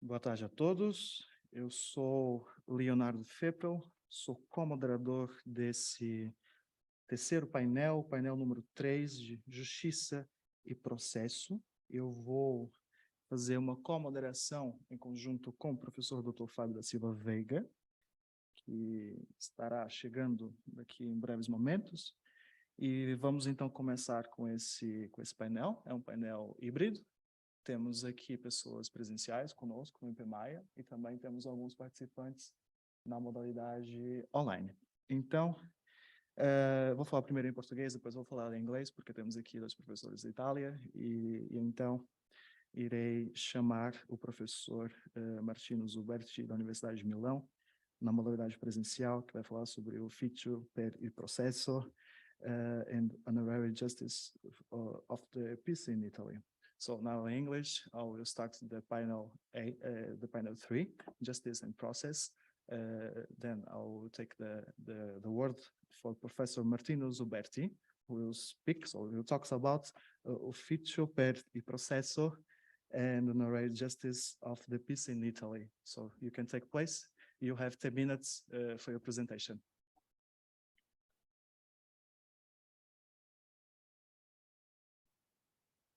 Boa tarde a todos. Eu sou Leonardo Feppel, sou co-moderador desse terceiro painel, painel número 3 de Justiça e Processo. Eu vou fazer uma co-moderação em conjunto com o professor Dr. Fábio da Silva Veiga, que estará chegando daqui em breves momentos. E vamos então começar com esse painel. É um painel híbrido. Temos aqui pessoas presenciais conosco no IPMaia e também temos alguns participantes na modalidade online. Então, vou falar primeiro em português, depois vou falar em inglês, porque temos aqui dois professores da Itália, e então irei chamar o professor Martino Zuberti, da Universidade de Milão, na modalidade presencial, que vai falar sobre o Ufficio per il Processo and Honorary Justice of the Peace in Italy. So now in English, I will start the panel panel 3, Justice and Process. Then I will take the word for Professor Martino Zuberti, who will speak. So he talks about Ufficio per il Processo and Honorary Justice of the Peace in Italy. So you can take place. You have 10 minutes for your presentation.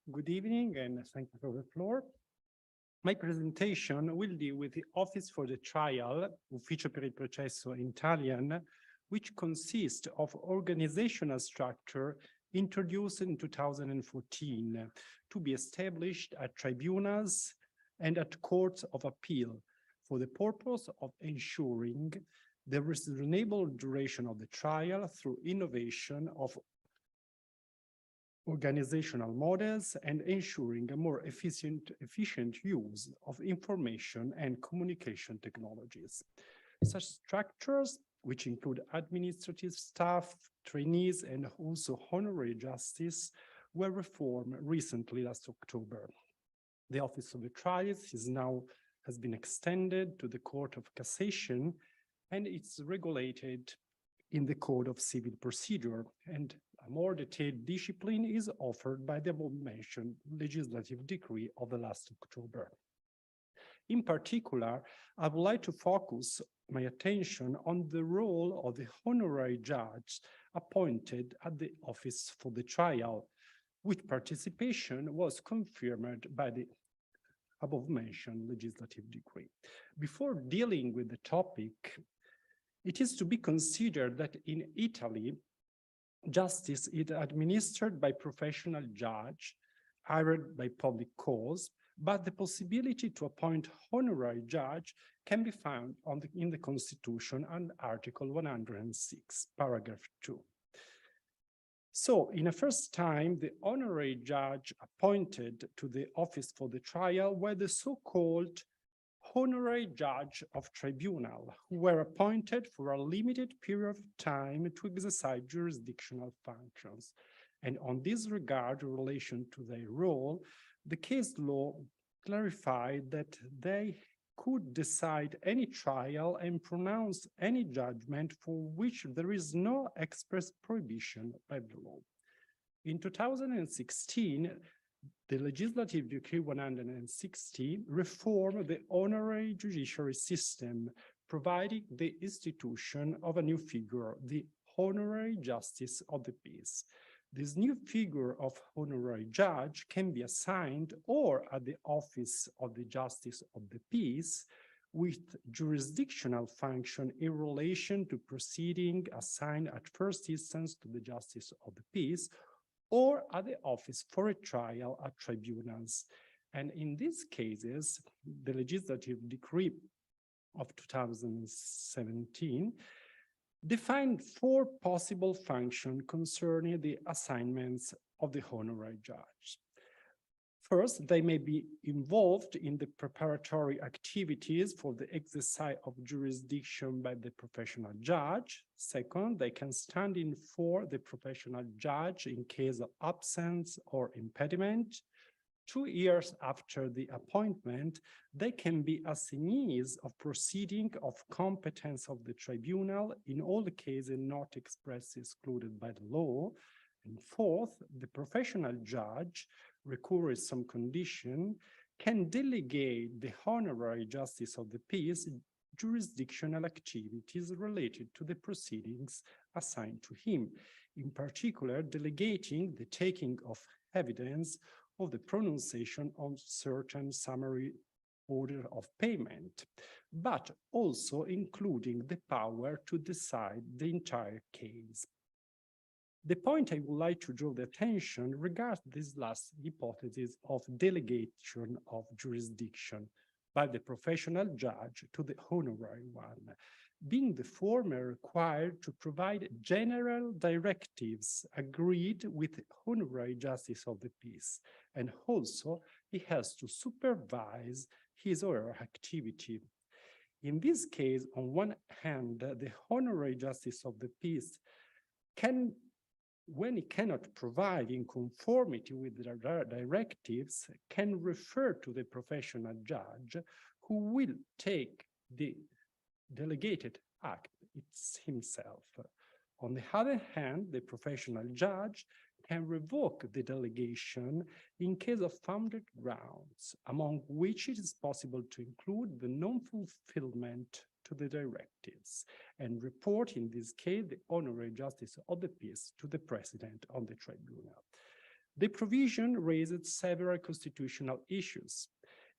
Good evening, and thank you for the floor. My presentation will deal with the Office for the Trial, Ufficio per il Processo in Italian, which consists of organizational structure introduced in 2014 to be established at tribunals and at courts of appeal for the purpose of ensuring the reasonable duration of the trial through innovation of organizational models and ensuring a more efficient use of information and communication technologies. Such structures, which include administrative staff, trainees, and also honorary justice, were reformed recently last October. The Office of the Trials has been extended to the Court of Cassation, and it's regulated in the Code of Civil Procedure, and a more detailed discipline is offered by the above-mentioned legislative decree of the last October. In particular, I would like to focus my attention on the role of the honorary judge appointed at the Office for the Trial, which participation was confirmed by the above-mentioned legislative decree. Before dealing with the topic, it is to be considered that in Italy, justice is administered by professional judge, hired by public cause, but the possibility to appoint honorary judge can be found in the Constitution and Article 106, paragraph 2. So, in a first time, the honorary judge appointed to the Office for the Trial were the so-called honorary judge of tribunal, who were appointed for a limited period of time to exercise jurisdictional functions. And on this regard, in relation to their role, the case law clarified that they could decide any trial and pronounce any judgment for which there is no express prohibition by the law. In 2016, the Legislative Decree 160 reformed the honorary judiciary system, providing the institution of a new figure, the Honorary Justice of the Peace. This new figure of honorary judge can be assigned or at the Office of the Justice of the Peace with jurisdictional function in relation to proceeding assigned at first instance to the Justice of the Peace, or at the Office for a Trial at tribunals. And in these cases, the legislative decree of 2017 defined 4 possible functions concerning the assignments of the honorary judge. First, they may be involved in the preparatory activities for the exercise of jurisdiction by the professional judge. Second, they can stand in for the professional judge in case of absence or impediment. 2 years after the appointment, they can be assignees of proceeding of competence of the tribunal in all the cases not expressly excluded by the law. And fourth, the professional judge, recurring some condition, can delegate the honorary justice of the peace jurisdictional activities related to the proceedings assigned to him, in particular delegating the taking of evidence of the pronunciation on certain summary order of payment, but also including the power to decide the entire case. The point I would like to draw the attention regards this last hypothesis of delegation of jurisdiction by the professional judge to the honorary one, being the former required to provide general directives agreed with the honorary justice of the peace, and also he has to supervise his or her activity. In this case, on one hand, the honorary justice of the peace can, when it cannot provide in conformity with the directives, can refer to the professional judge who will take the delegated act himself. On the other hand, the professional judge can revoke the delegation in case of founded grounds, among which it is possible to include the non-fulfillment to the directives, and report in this case the honorary justice of the peace to the president of the tribunal. The provision raised several constitutional issues,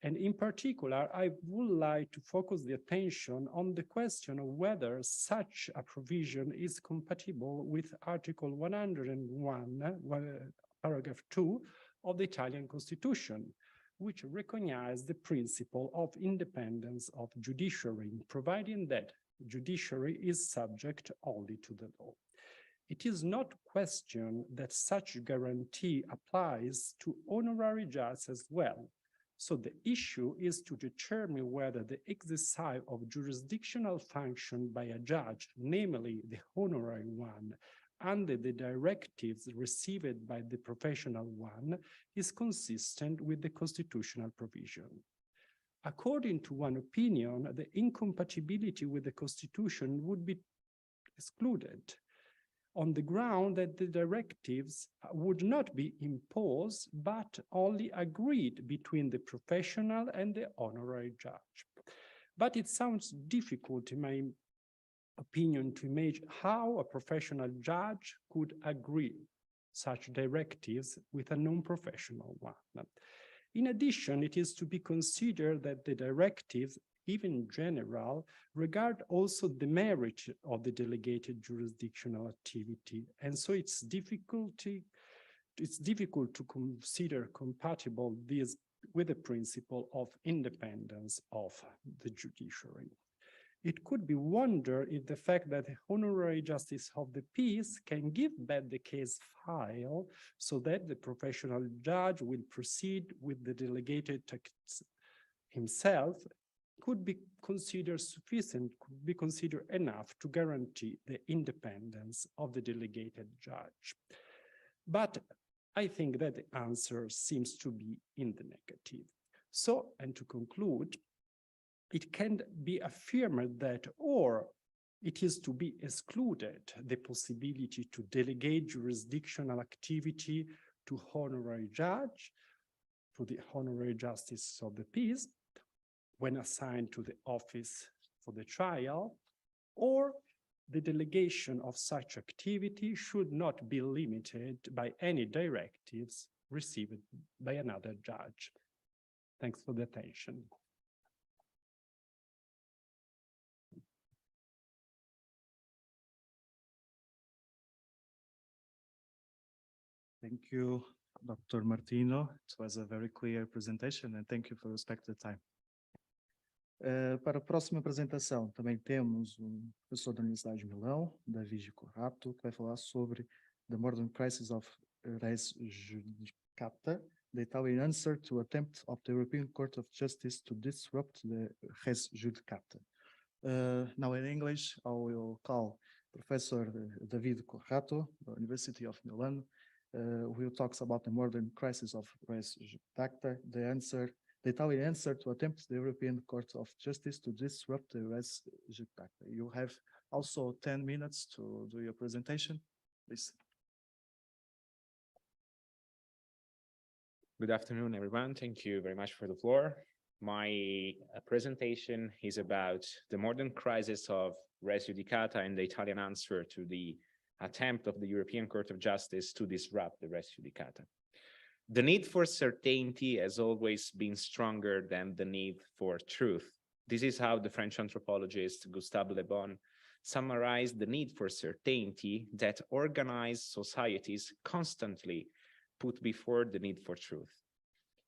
and in particular, I would like to focus the attention on the question of whether such a provision is compatible with Article 101, paragraph 2 of the Italian Constitution, which recognizes the principle of independence of judiciary, providing that judiciary is subject only to the law. It is not questioned that such guarantee applies to honorary judges as well. So the issue is to determine whether the exercise of jurisdictional function by a judge, namely the honorary one, under the directives received by the professional one, is consistent with the constitutional provision. According to one opinion, the incompatibility with the Constitution would be excluded on the ground that the directives would not be imposed, but only agreed between the professional and the honorary judge. But it sounds difficult, in my opinion, to imagine how a professional judge could agree such directives with a non-professional one. In addition, it is to be considered that the directives, even general, regard also the merit of the delegated jurisdictional activity. And so it's difficult to consider compatible this with the principle of independence of the judiciary. It could be wondered if the fact that the honorary justice of the peace can give back the case file so that the professional judge will proceed with the delegated text himself could be considered sufficient, could be considered enough to guarantee the independence of the delegated judge. But I think that the answer seems to be in the negative. So, and to conclude, it can be affirmed that, or it is to be excluded the possibility to delegate jurisdictional activity to honorary judge, to the honorary justice of the peace, when assigned to the office for the trial, or the delegation of such activity should not be limited by any directives received by another judge. Thanks for the attention. Thank you, Dr. Martino. It was a very clear presentation and thank you for respecting the time. Para a próxima apresentação, também temos um professor da Universidade de Milão, David Corrato, que vai falar sobre the modern crisis of res judicata, the Italian answer to attempt of the European Court of Justice to disrupt the res judicata. Now in English, I will call Professor David Corrato, the University of Milan, who talks about the modern crisis of res judicata, the Italian answer to attempt the European Court of Justice to disrupt the res judicata. You have also 10 minutes to do your presentation, please. Good afternoon, everyone. Thank you very much for the floor. My presentation is about the modern crisis of res judicata and the Italian answer to the attempt of the European Court of Justice to disrupt the res judicata. The need for certainty has always been stronger than the need for truth. This is how the French anthropologist Gustave Le Bon summarized the need for certainty that organized societies constantly put before the need for truth.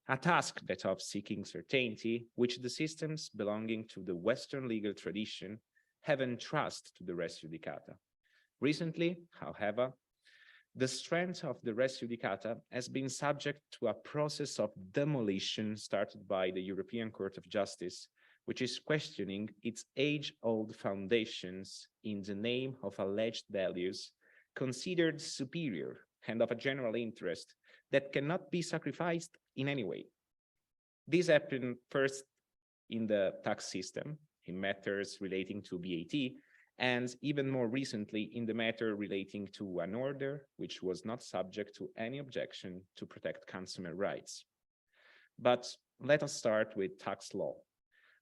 A task that of seeking certainty, which the systems belonging to the Western legal tradition have entrusted to the res judicata. Recently, however, the strength of the res judicata has been subject to a process of demolition started by the European Court of Justice, which is questioning its age-old foundations in the name of alleged values considered superior and of a general interest that cannot be sacrificed in any way. This happened first in the tax system, in matters relating to VAT, and even more recently in the matter relating to an order which was not subject to any objection to protect consumer rights. But let us start with tax law,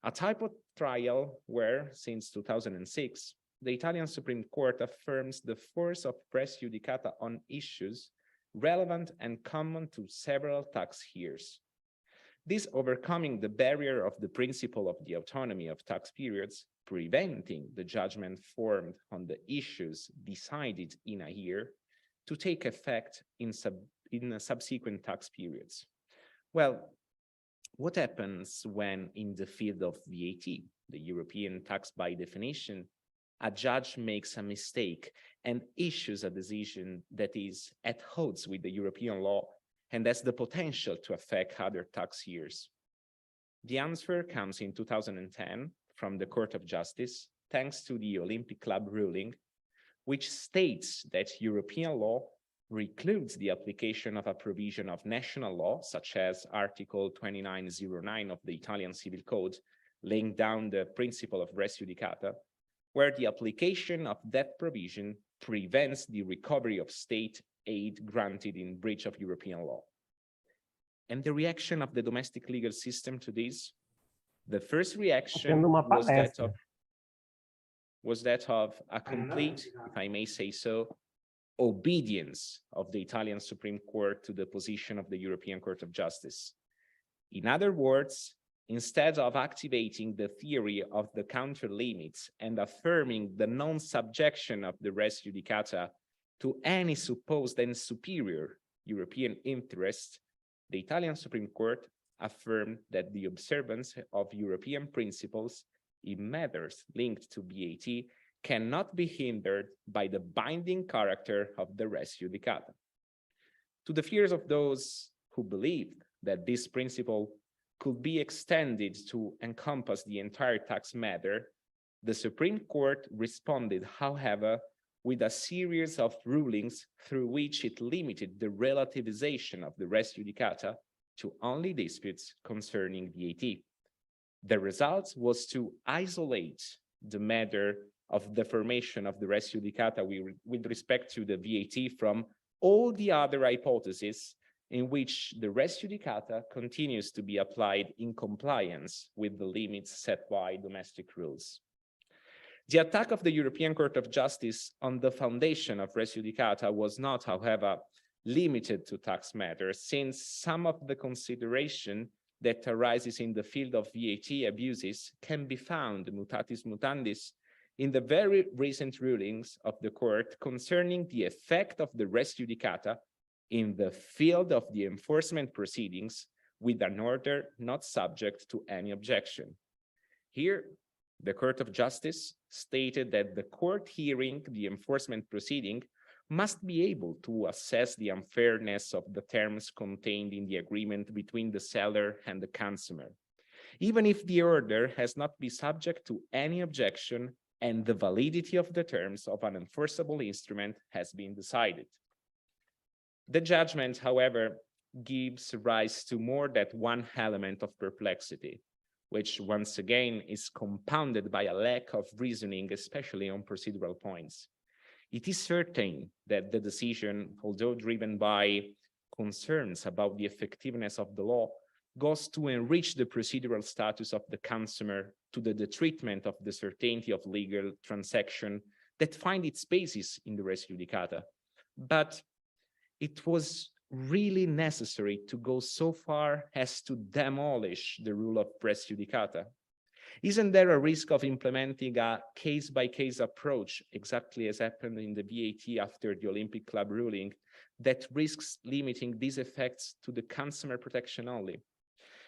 a type of trial where, since 2006, the Italian Supreme Court affirms the force of res judicata on issues relevant and common to several tax years. This overcoming the barrier of the principle of the autonomy of tax periods, preventing the judgment formed on the issues decided in a year to take effect in subsequent tax periods. Well, what happens when in the field of VAT, the European tax by definition, a judge makes a mistake and issues a decision that is at odds with the European law and has the potential to affect other tax years? The answer comes in 2010 from the Court of Justice, thanks to the Olympic Club ruling, which states that European law precludes the application of a provision of national law, such as Article 2909 of the Italian Civil Code, laying down the principle of res judicata, where the application of that provision prevents the recovery of state aid granted in breach of European law. And the reaction of the domestic legal system to this? The first reaction was that of a complete, if I may say so, obedience of the Italian Supreme Court to the position of the European Court of Justice. In other words, instead of activating the theory of the counter limits and affirming the non-subjection of the res judicata to any supposed and superior European interest, the Italian Supreme Court affirmed that the observance of European principles in matters linked to VAT cannot be hindered by the binding character of the res judicata. To the fears of those who believed that this principle could be extended to encompass the entire tax matter, the Supreme Court responded, however, with a series of rulings through which it limited the relativization of the res judicata to only disputes concerning VAT. The result was to isolate the matter of the formation of the res judicata with respect to the VAT from all the other hypotheses in which the res judicata continues to be applied in compliance with the limits set by domestic rules. The attack of the European Court of Justice on the foundation of res judicata was not, however, limited to tax matters, since some of the consideration that arises in the field of VAT abuses can be found, mutatis mutandis, in the very recent rulings of the court concerning the effect of the res judicata in the field of the enforcement proceedings with an order not subject to any objection. Here, the Court of Justice stated that the court hearing the enforcement proceeding must be able to assess the unfairness of the terms contained in the agreement between the seller and the consumer, even if the order has not been subject to any objection and the validity of the terms of an enforceable instrument has been decided. The judgment, however, gives rise to more than one element of perplexity, which once again is compounded by a lack of reasoning, especially on procedural points. It is certain that the decision, although driven by concerns about the effectiveness of the law goes to enrich the procedural status of the consumer to the detriment of the certainty of legal transaction that find its basis in the res judicata. But it was really necessary to go so far as to demolish the rule of res judicata. Isn't there a risk of implementing a case-by-case approach, exactly as happened in the VAT after the Olympic Club ruling, that risks limiting these effects to the consumer protection only?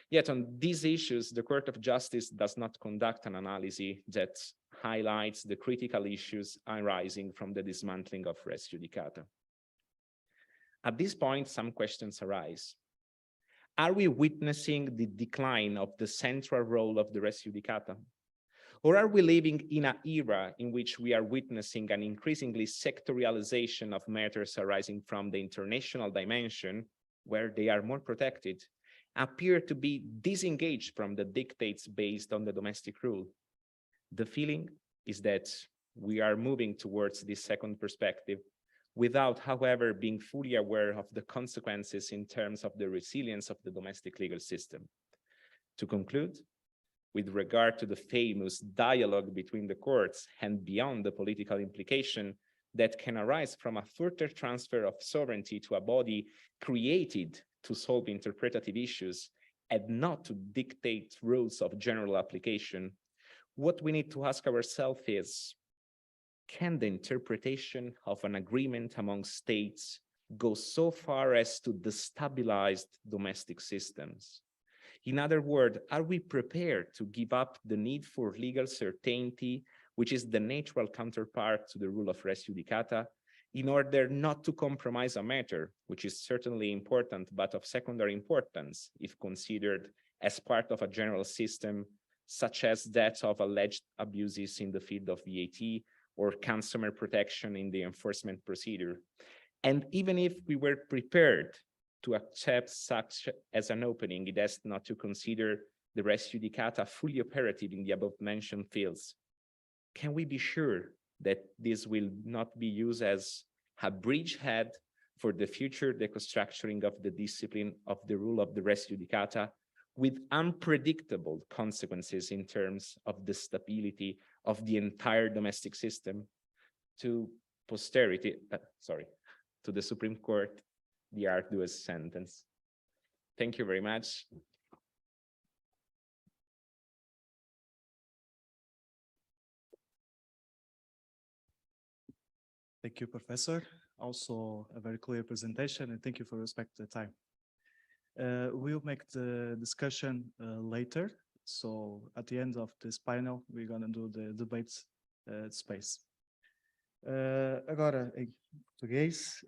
Yet on these issues, the Court of Justice does not conduct an analysis that highlights the critical issues arising from the dismantling of res judicata. At this point, some questions arise. Are we witnessing the decline of the central role of the res judicata? Or are we living in an era in which we are witnessing an increasingly sectorialization of matters arising from the international dimension, where they are more protected, appear to be disengaged from the dictates based on the domestic rule? The feeling is that we are moving towards this second perspective, without, however, being fully aware of the consequences in terms of the resilience of the domestic legal system. To conclude, with regard to the famous dialogue between the courts and beyond the political implication that can arise from a further transfer of sovereignty to a body created to solve interpretative issues and not to dictate rules of general application, what we need to ask ourselves is, can the interpretation of an agreement among states go so far as to destabilize domestic systems? In other words, are we prepared to give up the need for legal certainty, which is the natural counterpart to the rule of res judicata, in order not to compromise a matter, which is certainly important, but of secondary importance if considered as part of a general system, such as that of alleged abuses in the field of VAT, or consumer protection in the enforcement procedure? And even if we were prepared to accept such as an opening, it has not to consider the res judicata fully operative in the above-mentioned fields. Can we be sure that this will not be used as a bridgehead for the future deconstructuring of the discipline of the rule of the res judicata, with unpredictable consequences in terms of the stability of the entire domestic system? To posterity, to the Supreme Court, the arduous sentence. Thank you very much. Thank you, Professor. Also a very clear presentation, and thank you for respecting the time. We'll make the discussion later. So at the end of this panel, we're going to do the debate space. Agora, em português,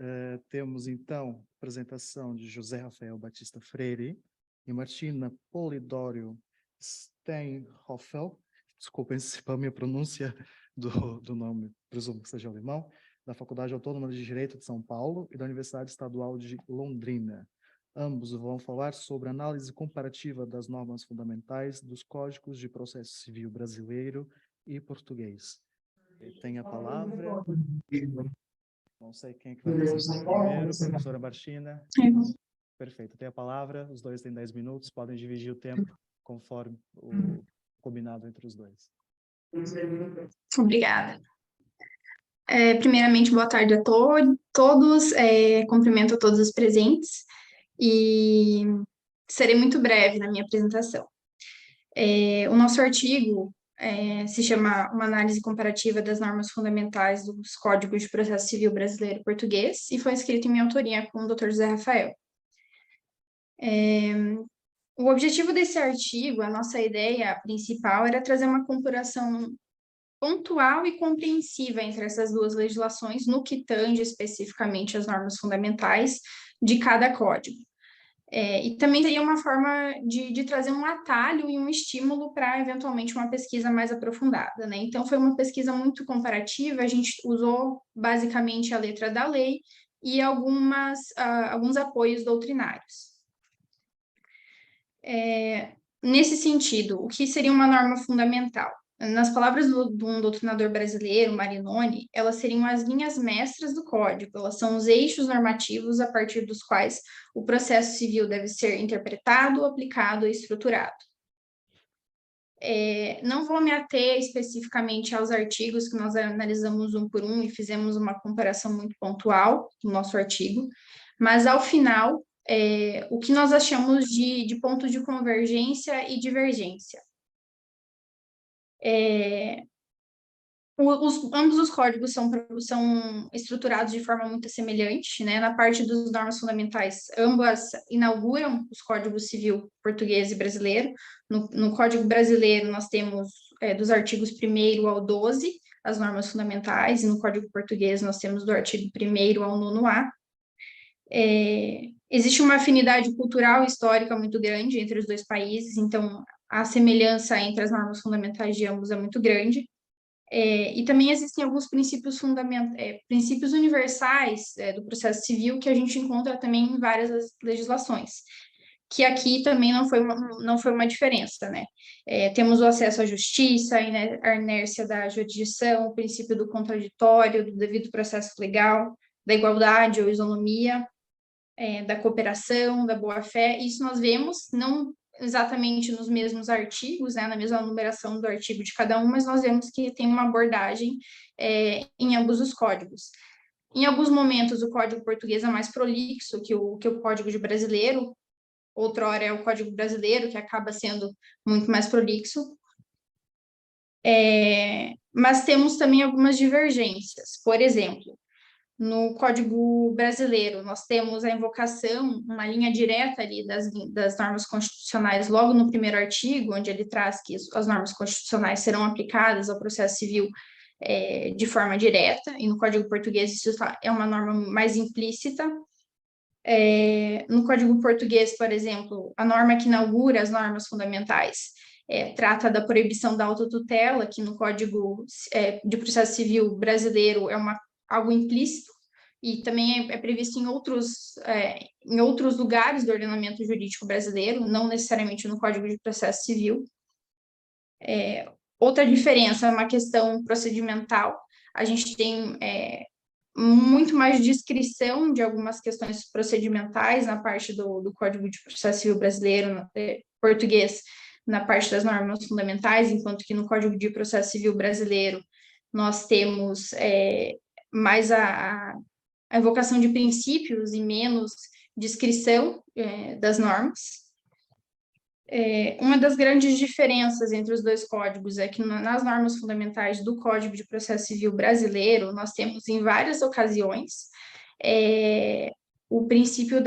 temos então a apresentação de José Rafael Batista Freire e Martina Polidório Steinhoffel. Desculpem se pela minha pronúncia do nome, presumo que seja alemão, da Faculdade Autônoma de Direito de São Paulo e da Universidade Estadual de Londrina. Ambos vão falar sobre análise comparativa das normas fundamentais dos códigos de processo civil brasileiro e português. Tem a palavra. Não sei quem é que vai apresentar primeiro, professora Martina. Perfeito, tem a palavra. Os dois têm 10 minutos, podem dividir o tempo conforme o combinado entre os dois. Obrigada. Primeiramente, boa tarde a todos. Cumprimento a todos os presentes. E serei muito breve na minha apresentação. O nosso artigo se chama Uma análise comparativa das normas fundamentais dos Códigos de Processo Civil Brasileiro e Português, e foi escrito em minha autoria com o Dr. José Rafael. O objetivo desse artigo, a nossa ideia principal, era trazer uma comparação pontual e compreensiva entre essas duas legislações, no que tange especificamente as normas fundamentais de cada código. E também teria uma forma de trazer um atalho e um estímulo para, eventualmente, uma pesquisa mais aprofundada, né? Então, foi uma pesquisa muito comparativa, a gente usou, basicamente, a letra da lei e alguns apoios doutrinários. Nesse sentido, o que seria uma norma fundamental? nas palavras de um doutrinador brasileiro, Marinoni, elas seriam as linhas mestras do Código, elas são os eixos normativos a partir dos quais o processo civil deve ser interpretado, aplicado e estruturado. Não vou me ater especificamente aos artigos que nós analisamos um por um e fizemos uma comparação muito pontual do nosso artigo, mas ao final, o que nós achamos de ponto de convergência e divergência. Ambos os códigos são estruturados de forma muito semelhante, né? Na parte das normas fundamentais, ambas inauguram os códigos civil português e brasileiro. No Código Brasileiro, nós temos dos artigos 1º ao 12, as normas fundamentais, e no Código Português, nós temos do artigo 1º ao 9º. Existe uma afinidade cultural e histórica muito grande entre os dois países, então a semelhança entre as normas fundamentais de ambos é muito grande. E também existem alguns princípios princípios universais do processo civil que a gente encontra também em várias legislações, que aqui também não foi uma diferença, né? Temos o acesso à justiça, a inércia da jurisdição, o princípio do contraditório, do devido processo legal, da igualdade ou isonomia, da cooperação, da boa-fé. Isso nós vemos, não exatamente nos mesmos artigos, né, na mesma numeração do artigo de cada um, mas nós vemos que tem uma abordagem em ambos os códigos. Em alguns momentos, o Código Português é mais prolixo que o Código de Brasileiro, outrora é o Código Brasileiro, que acaba sendo muito mais prolixo. Mas temos também algumas divergências. Por exemplo, no Código Brasileiro, nós temos a invocação, uma linha direta ali das normas constitucionais, logo no primeiro artigo, onde ele traz que as normas constitucionais serão aplicadas ao processo civil de forma direta, e no Código Português isso é uma norma mais implícita. No Código Português, por exemplo, a norma que inaugura as normas fundamentais trata da proibição da autotutela, que no Código de Processo Civil brasileiro é algo implícito, e também é previsto em outros lugares do ordenamento jurídico brasileiro, não necessariamente no Código de Processo Civil. Outra diferença é uma questão procedimental. A gente tem muito mais descrição de algumas questões procedimentais na parte do Código de Processo Civil brasileiro, português, na parte das normas fundamentais, enquanto que no Código de Processo Civil brasileiro nós temos mais a evocação de princípios e menos descrição das normas. Uma das grandes diferenças entre os dois códigos é que nas normas fundamentais do Código de Processo Civil brasileiro, nós temos em várias ocasiões o princípio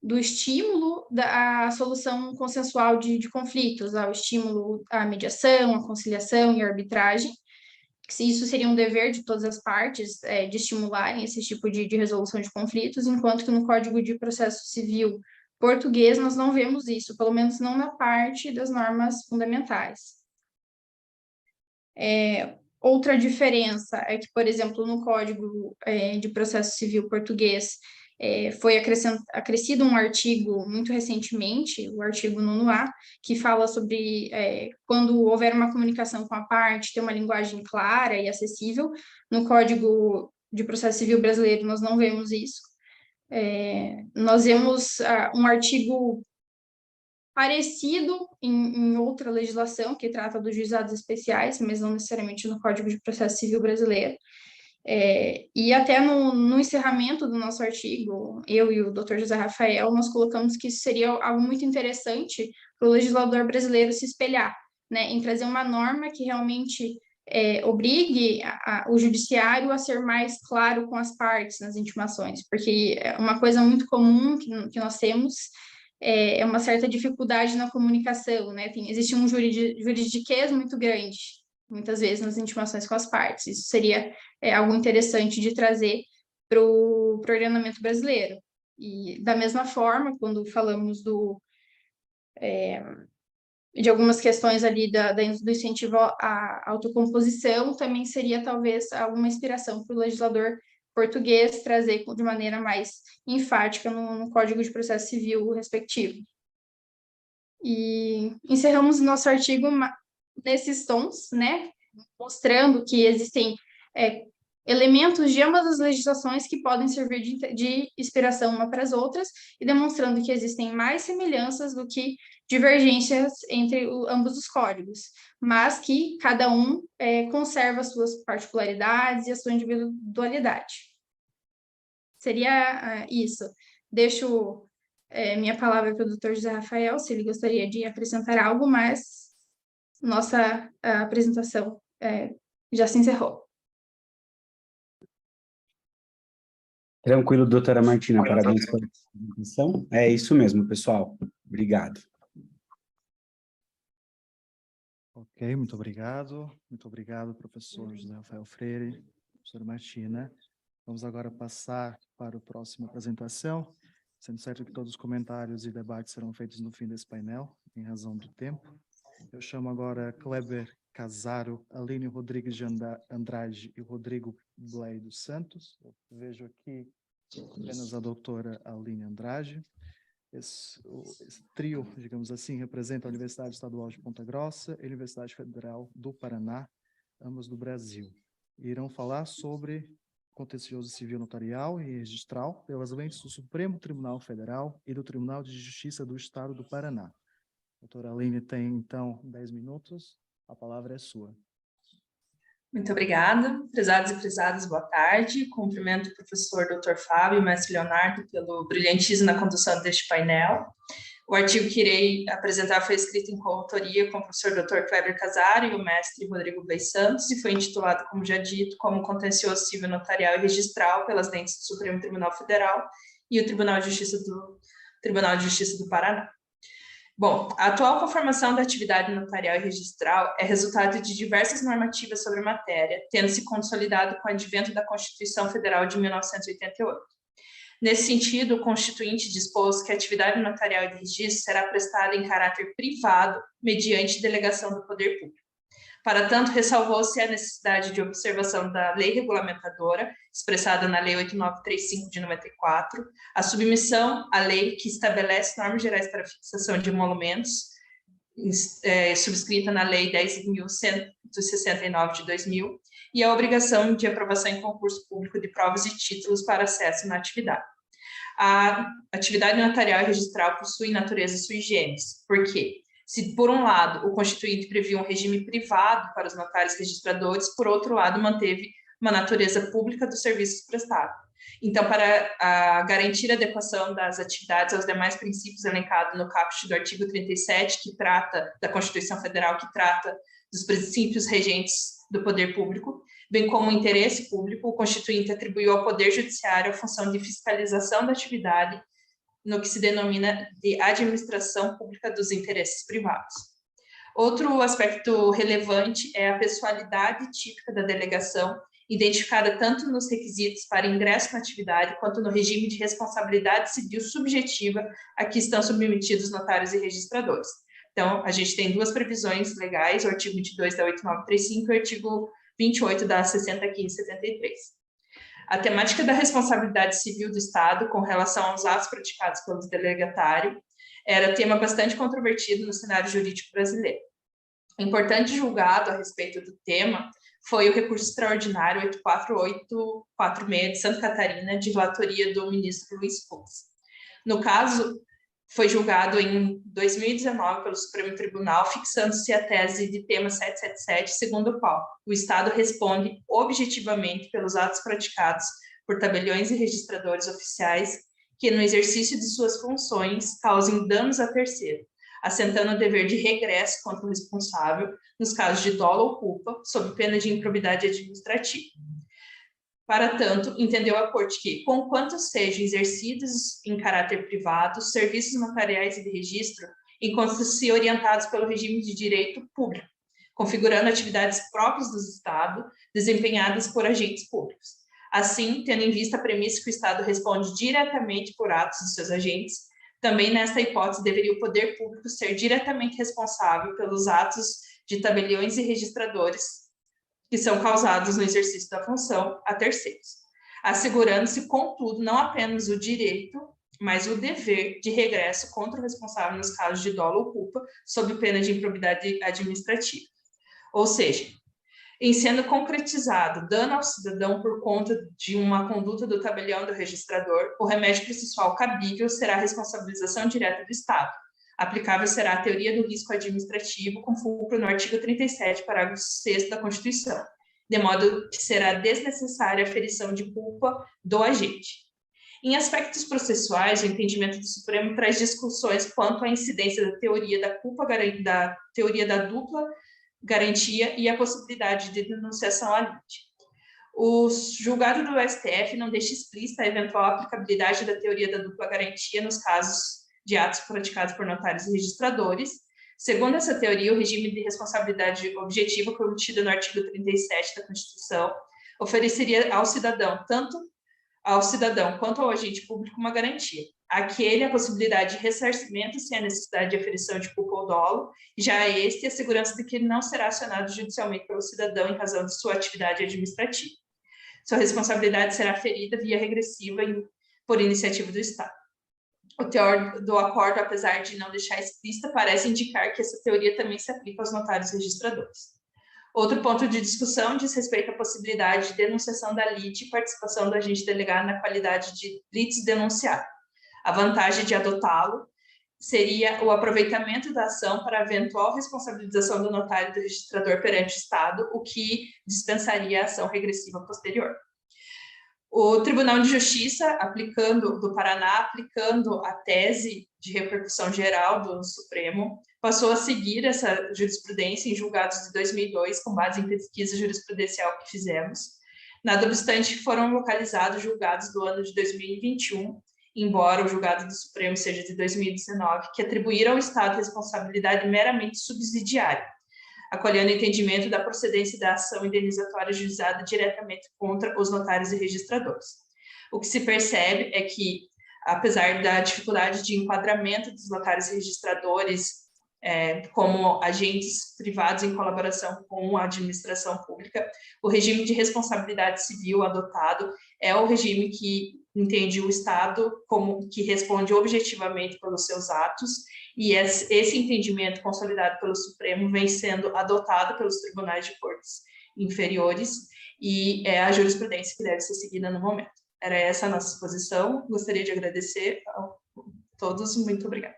do estímulo à solução consensual de conflitos, ao estímulo à mediação, à conciliação e à arbitragem. Isso seria um dever de todas as partes de estimularem esse tipo de resolução de conflitos, enquanto que no Código de Processo Civil português nós não vemos isso, pelo menos não na parte das normas fundamentais. Outra diferença é que, por exemplo, no Código de Processo Civil português foi acrescido um artigo muito recentemente, o artigo 9º, que fala sobre quando houver uma comunicação com a parte, ter uma linguagem clara e acessível. No Código de Processo Civil brasileiro, nós não vemos isso. Nós vemos um artigo parecido em outra legislação, que trata dos juizados especiais, mas não necessariamente no Código de Processo Civil brasileiro. E até no encerramento do nosso artigo, eu e o Dr. José Rafael, nós colocamos que isso seria algo muito interessante para o legislador brasileiro se espelhar, né, em trazer uma norma que realmente obrigue o judiciário a ser mais claro com as partes nas intimações, porque uma coisa muito comum que nós temos é uma certa dificuldade na comunicação, né? Existe um juridiquês muito grande, muitas vezes, nas intimações com as partes. Isso seria algo interessante de trazer para o ordenamento brasileiro. E, da mesma forma, quando falamos de algumas questões ali do incentivo à autocomposição, também seria, talvez, alguma inspiração para o legislador português trazer de maneira mais enfática no Código de Processo Civil respectivo. E encerramos o nosso artigo nesses tons, né? Mostrando que existem elementos de ambas as legislações que podem servir de inspiração uma para as outras e demonstrando que existem mais semelhanças do que divergências entre ambos os códigos, mas que cada um conserva as suas particularidades e a sua individualidade. Seria isso. Deixo minha palavra para o Dr. José Rafael, se ele gostaria de acrescentar algo, mas nossa apresentação já se encerrou. Tranquilo, doutora Martina, parabéns pela apresentação. É isso mesmo, pessoal. Obrigado. Ok, muito obrigado. Muito obrigado, professor José Rafael Freire, professora Martina. Vamos agora passar para a próxima apresentação, sendo certo que todos os comentários e debates serão feitos no fim desse painel, em razão do tempo. Eu chamo agora Kleber Casaro, Aline Rodrigues de Andrade e Rodrigo Blay dos Santos. Eu vejo aqui apenas a doutora Aline Andrade. Esse trio, digamos assim, representa a Universidade Estadual de Ponta Grossa e a Universidade Federal do Paraná, ambas do Brasil. E irão falar sobre contencioso civil notarial e registral pelas lentes do Supremo Tribunal Federal e do Tribunal de Justiça do Estado do Paraná. A doutora Aline tem, então, 10 minutos. A palavra é sua. Muito obrigada. Prezados e prezadas, boa tarde. Cumprimento o professor Dr. Fábio e o mestre Leonardo pelo brilhantismo na condução deste painel. O artigo que irei apresentar foi escrito em coautoria com o professor Dr. Kleber Casaro e o mestre Rodrigo Blay Santos e foi intitulado, como já dito, como Contencioso Civil Notarial e Registral pelas lentes do Supremo Tribunal Federal e o Tribunal de Justiça do Paraná. Bom, a atual conformação da atividade notarial e registral é resultado de diversas normativas sobre a matéria, tendo se consolidado com o advento da Constituição Federal de 1988. Nesse sentido, o Constituinte dispôs que a atividade notarial e de registro será prestada em caráter privado, mediante delegação do poder público. Para tanto, ressalvou-se a necessidade de observação da lei regulamentadora, expressada na Lei 8935 de 94, a submissão à lei que estabelece normas gerais para fixação de emolumentos, subscrita na Lei 10.169 de 2000, e a obrigação de aprovação em concurso público de provas e títulos para acesso na atividade. A atividade notarial e registral possui natureza sui generis, porque se, por um lado, o Constituinte previa um regime privado para os notários registradores, por outro lado, manteve uma natureza pública dos serviços prestados. Então, para garantir a adequação das atividades aos demais princípios elencados no caput do artigo 37, que trata da Constituição Federal, que trata dos princípios regentes do poder público, bem como o interesse público, o Constituinte atribuiu ao Poder Judiciário a função de fiscalização da atividade no que se denomina de administração pública dos interesses privados. Outro aspecto relevante é a pessoalidade típica da delegação, identificada tanto nos requisitos para ingresso na atividade, quanto no regime de responsabilidade civil subjetiva a que estão submetidos notários e registradores. Então, a gente tem duas previsões legais, o artigo 22 da 8935 e o artigo 28 da 6015/73. A temática da responsabilidade civil do Estado com relação aos atos praticados pelos delegatários era tema bastante controvertido no cenário jurídico brasileiro. Importante julgado a respeito do tema foi o recurso extraordinário 84846 de Santa Catarina, de relatoria do ministro Luiz Fux. No caso, foi julgado em 2019 pelo Supremo Tribunal, fixando-se a tese de tema 777, segundo o qual o Estado responde objetivamente pelos atos praticados por tabeliões e registradores oficiais que, no exercício de suas funções, causem danos a terceiro, assentando o dever de regresso contra o responsável nos casos de dolo ou culpa, sob pena de improbidade administrativa. Para tanto, entendeu a Corte que, conquanto sejam exercidos em caráter privado, serviços notariais e de registro encontram-se orientados pelo regime de direito público, configurando atividades próprias do Estado, desempenhadas por agentes públicos. Assim, tendo em vista a premissa que o Estado responde diretamente por atos dos seus agentes, também nesta hipótese deveria o poder público ser diretamente responsável pelos atos de tabeliões e registradores que são causados no exercício da função a terceiros, assegurando-se, contudo, não apenas o direito, mas o dever de regresso contra o responsável nos casos de dolo ou culpa, sob pena de improbidade administrativa. Ou seja, em sendo concretizado dano ao cidadão por conta de uma conduta do tabelião do registrador, o remédio processual cabível será a responsabilização direta do Estado. Aplicável será a teoria do risco administrativo, com fulcro no artigo 37, parágrafo 6º da Constituição, de modo que será desnecessária a aferição de culpa do agente. Em aspectos processuais, o entendimento do Supremo traz discussões quanto à incidência da teoria da culpa, da teoria da dupla garantia e a possibilidade de denunciação à lide. O julgado do STF não deixa explícita a eventual aplicabilidade da teoria da dupla garantia nos casos de atos praticados por notários e registradores. Segundo essa teoria, o regime de responsabilidade objetiva contido no artigo 37 da Constituição ofereceria ao cidadão, tanto ao cidadão quanto ao agente público, uma garantia. Aquele a possibilidade de ressarcimento sem a necessidade de aferição de culpa ou dolo, já este a segurança de que ele não será acionado judicialmente pelo cidadão em razão de sua atividade administrativa. Sua responsabilidade será ferida via regressiva por iniciativa do Estado. O teor do acordo, apesar de não deixar explícita, parece indicar que essa teoria também se aplica aos notários registradores. Outro ponto de discussão diz respeito à possibilidade de denunciação da lide e participação do agente delegado na qualidade de litisdenunciado. A vantagem de adotá-lo seria o aproveitamento da ação para a eventual responsabilização do notário e do registrador perante o Estado, o que dispensaria a ação regressiva posterior. O Tribunal de Justiça do Paraná, aplicando a tese de repercussão geral do Supremo, passou a seguir essa jurisprudência em julgados de 2002, com base em pesquisa jurisprudencial que fizemos. Nada obstante, foram localizados julgados do ano de 2021, embora o julgado do Supremo seja de 2019, que atribuíram ao Estado responsabilidade meramente subsidiária, acolhendo o entendimento da procedência da ação indenizatória juizada diretamente contra os notários e registradores. O que se percebe é que, apesar da dificuldade de enquadramento dos notários e registradores como agentes privados em colaboração com a administração pública, o regime de responsabilidade civil adotado é o regime que entende o Estado como que responde objetivamente pelos seus atos, e esse entendimento consolidado pelo Supremo vem sendo adotado pelos tribunais de cortes inferiores, e é a jurisprudência que deve ser seguida no momento. Era essa a nossa exposição, gostaria de agradecer a todos, muito obrigada.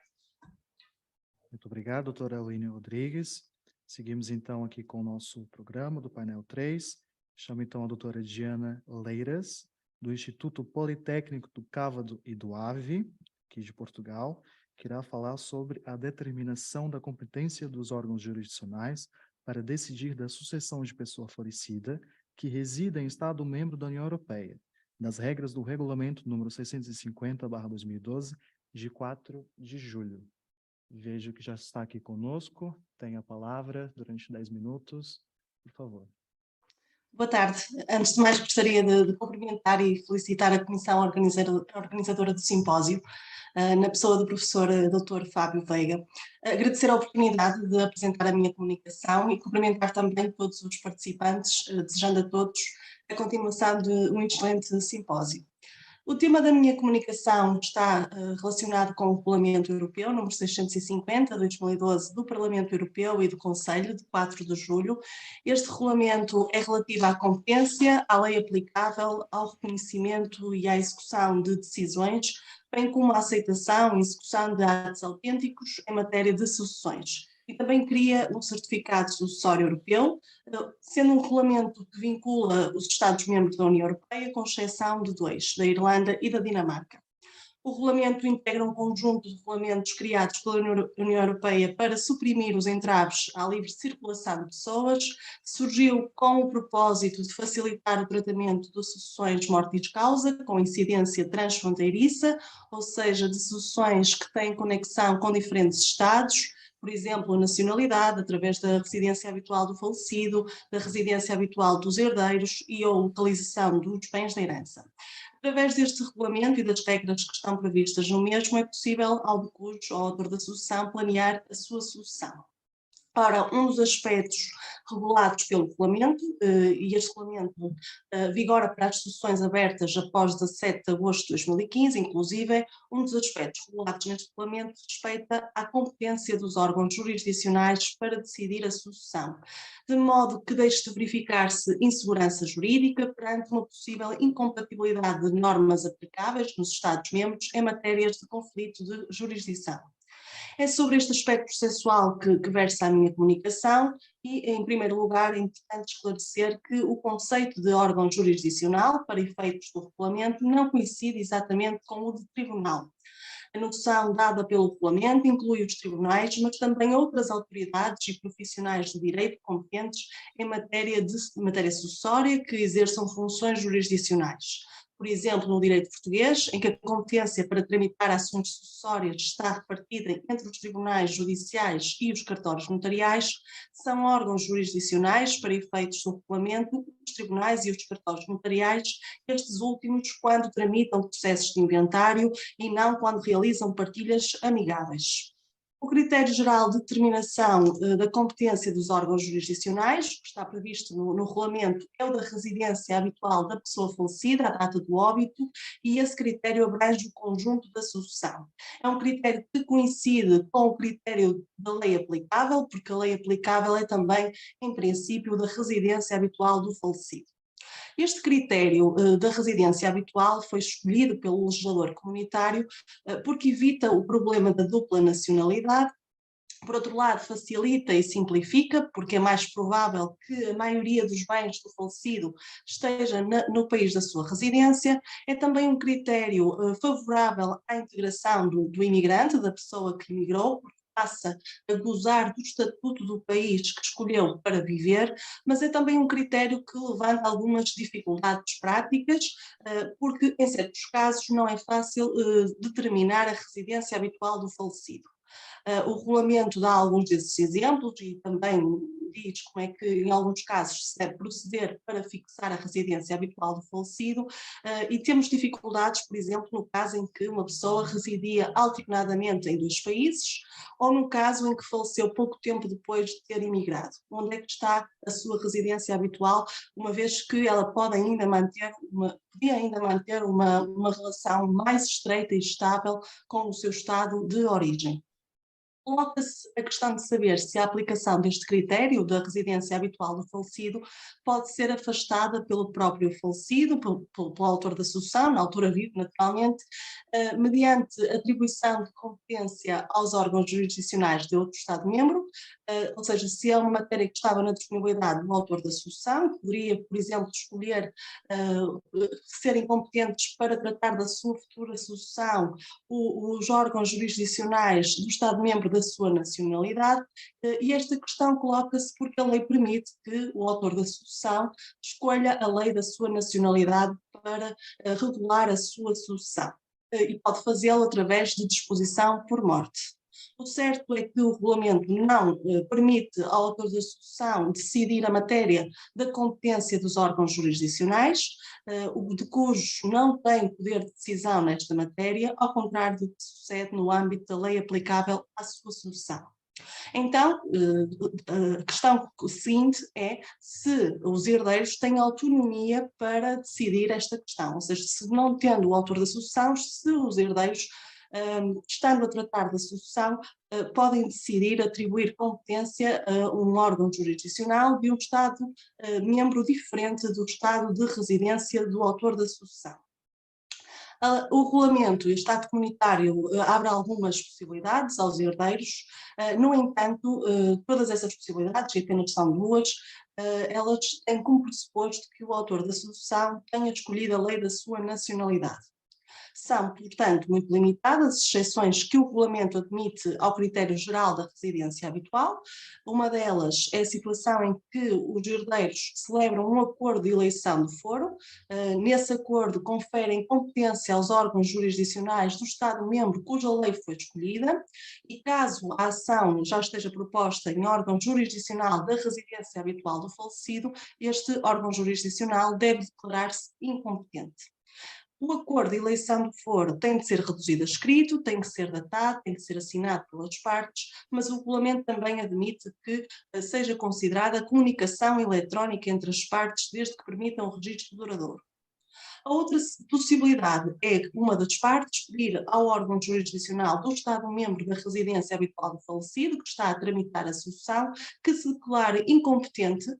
Muito obrigado, doutora Aline Rodrigues. Seguimos então aqui com o nosso programa do painel 3. Chamo então a doutora Diana Leiras, do Instituto Politécnico do Cávado e do Ave, aqui de Portugal, que irá falar sobre a determinação da competência dos órgãos jurisdicionais para decidir da sucessão de pessoa falecida que resida em Estado-membro da União Europeia, das regras do Regulamento número 650/2012, de 4 de julho. Vejo que já está aqui conosco, tem a palavra durante 10 minutos, por favor. Boa tarde. Antes de mais, gostaria de cumprimentar e felicitar a comissão organizadora do simpósio, na pessoa do professor Dr. Fábio Veiga. Agradecer a oportunidade de apresentar a minha comunicação e cumprimentar também todos os participantes, desejando a todos a continuação de um excelente simpósio. O tema da minha comunicação está relacionado com o Regulamento Europeu, número 650/2012, do Parlamento Europeu e do Conselho, de 4 de julho. Este regulamento é relativo à competência, à lei aplicável, ao reconhecimento e à execução de decisões, bem como à aceitação e execução de atos autênticos em matéria de sucessões. E também cria um certificado sucessório europeu, sendo um regulamento que vincula os Estados-membros da União Europeia, com exceção de 2, da Irlanda e da Dinamarca. O regulamento integra um conjunto de regulamentos criados pela União Europeia para suprimir os entraves à livre circulação de pessoas. Surgiu com o propósito de facilitar o tratamento de sucessões de mortis causa, com incidência transfronteiriça, ou seja, de sucessões que têm conexão com diferentes Estados, por exemplo, a nacionalidade, através da residência habitual do falecido, da residência habitual dos herdeiros e a localização dos bens da herança. Através deste regulamento e das regras que estão previstas no mesmo, é possível ao autor da sucessão planear a sua sucessão. Ora, um dos aspectos regulados pelo regulamento, e este regulamento vigora para as sucessões abertas após 17 de agosto de 2015, inclusive, um dos aspectos regulados neste regulamento respeita à competência dos órgãos jurisdicionais para decidir a sucessão, de modo que deixe de verificar-se insegurança jurídica perante uma possível incompatibilidade de normas aplicáveis nos Estados-membros em matérias de conflito de jurisdição. É sobre este aspecto processual que versa a minha comunicação e, em primeiro lugar, é importante esclarecer que o conceito de órgão jurisdicional, para efeitos do regulamento, não coincide exatamente com o de tribunal. A noção dada pelo regulamento inclui os tribunais, mas também outras autoridades e profissionais de direito competentes em matéria sucessória que exerçam funções jurisdicionais. Por exemplo, no direito português, em que a competência para tramitar ações sucessórias está repartida entre os tribunais judiciais e os cartórios notariais, são órgãos jurisdicionais para efeitos do regulamento os tribunais e os cartórios notariais, estes últimos quando tramitam processos de inventário e não quando realizam partilhas amigáveis. O critério geral de determinação da competência dos órgãos jurisdicionais, que está previsto no regulamento, é o da residência habitual da pessoa falecida, à data do óbito, e esse critério abrange o conjunto da sucessão. É um critério que coincide com o critério da lei aplicável, porque a lei aplicável é também, em princípio, da residência habitual do falecido. Este critério da residência habitual foi escolhido pelo legislador comunitário porque evita o problema da dupla nacionalidade. Por outro lado, facilita e simplifica, porque é mais provável que a maioria dos bens do falecido esteja no país da sua residência. É também um critério favorável à integração do imigrante, da pessoa que imigrou, porque passa a gozar do estatuto do país que escolheu para viver, mas é também um critério que levanta algumas dificuldades práticas, porque em certos casos não é fácil determinar a residência habitual do falecido. O regulamento dá alguns desses exemplos e também diz como é que, em alguns casos, se deve proceder para fixar a residência habitual do falecido, e temos dificuldades, por exemplo, no caso em que uma pessoa residia alternadamente em 2 países ou no caso em que faleceu pouco tempo depois de ter imigrado. Onde é que está a sua residência habitual, uma vez que ela podia ainda manter uma relação mais estreita e estável com o seu estado de origem. Coloca-se a questão de saber se a aplicação deste critério da residência habitual do falecido pode ser afastada pelo próprio falecido, pelo autor da sucessão, na altura vivo naturalmente, mediante atribuição de competência aos órgãos jurisdicionais de outro Estado-membro, ou seja, se é uma matéria que estava na disponibilidade do autor da sucessão, poderia, por exemplo, escolher serem competentes para tratar da sua futura sucessão os órgãos jurisdicionais do Estado-membro da sua nacionalidade, e esta questão coloca-se porque a lei permite que o autor da sucessão escolha a lei da sua nacionalidade para regular a sua sucessão, e pode fazê-lo através de disposição por morte. O certo é que o regulamento não permite ao autor da sucessão decidir a matéria da competência dos órgãos jurisdicionais, de cujos não tem poder de decisão nesta matéria, ao contrário do que sucede no âmbito da lei aplicável à sua sucessão. Então, a questão seguinte é se os herdeiros têm autonomia para decidir esta questão, ou seja, se não tendo o autor da sucessão, se os herdeiros, estando a tratar da sucessão, podem decidir atribuir competência a um órgão jurisdicional de um Estado membro diferente do Estado de residência do autor da sucessão. O regulamento e o Estado comunitário abre algumas possibilidades aos herdeiros, no entanto, todas essas possibilidades, e apenas são 2, elas têm como pressuposto que o autor da sucessão tenha escolhido a lei da sua nacionalidade. São, portanto, muito limitadas as exceções que o regulamento admite ao critério geral da residência habitual. Uma delas é a situação em que os herdeiros celebram um acordo de eleição de foro. Nesse acordo conferem competência aos órgãos jurisdicionais do Estado-membro cuja lei foi escolhida, e caso a ação já esteja proposta em órgão jurisdicional da residência habitual do falecido, este órgão jurisdicional deve declarar-se incompetente. O acordo de eleição do foro tem de ser reduzido a escrito, tem que ser datado, tem que ser assinado pelas partes, mas o regulamento também admite que seja considerada a comunicação eletrónica entre as partes, desde que permitam o registro duradouro. A outra possibilidade é uma das partes pedir ao órgão jurisdicional do Estado-membro da residência habitual do falecido, que está a tramitar a sucessão, que se declare incompetente,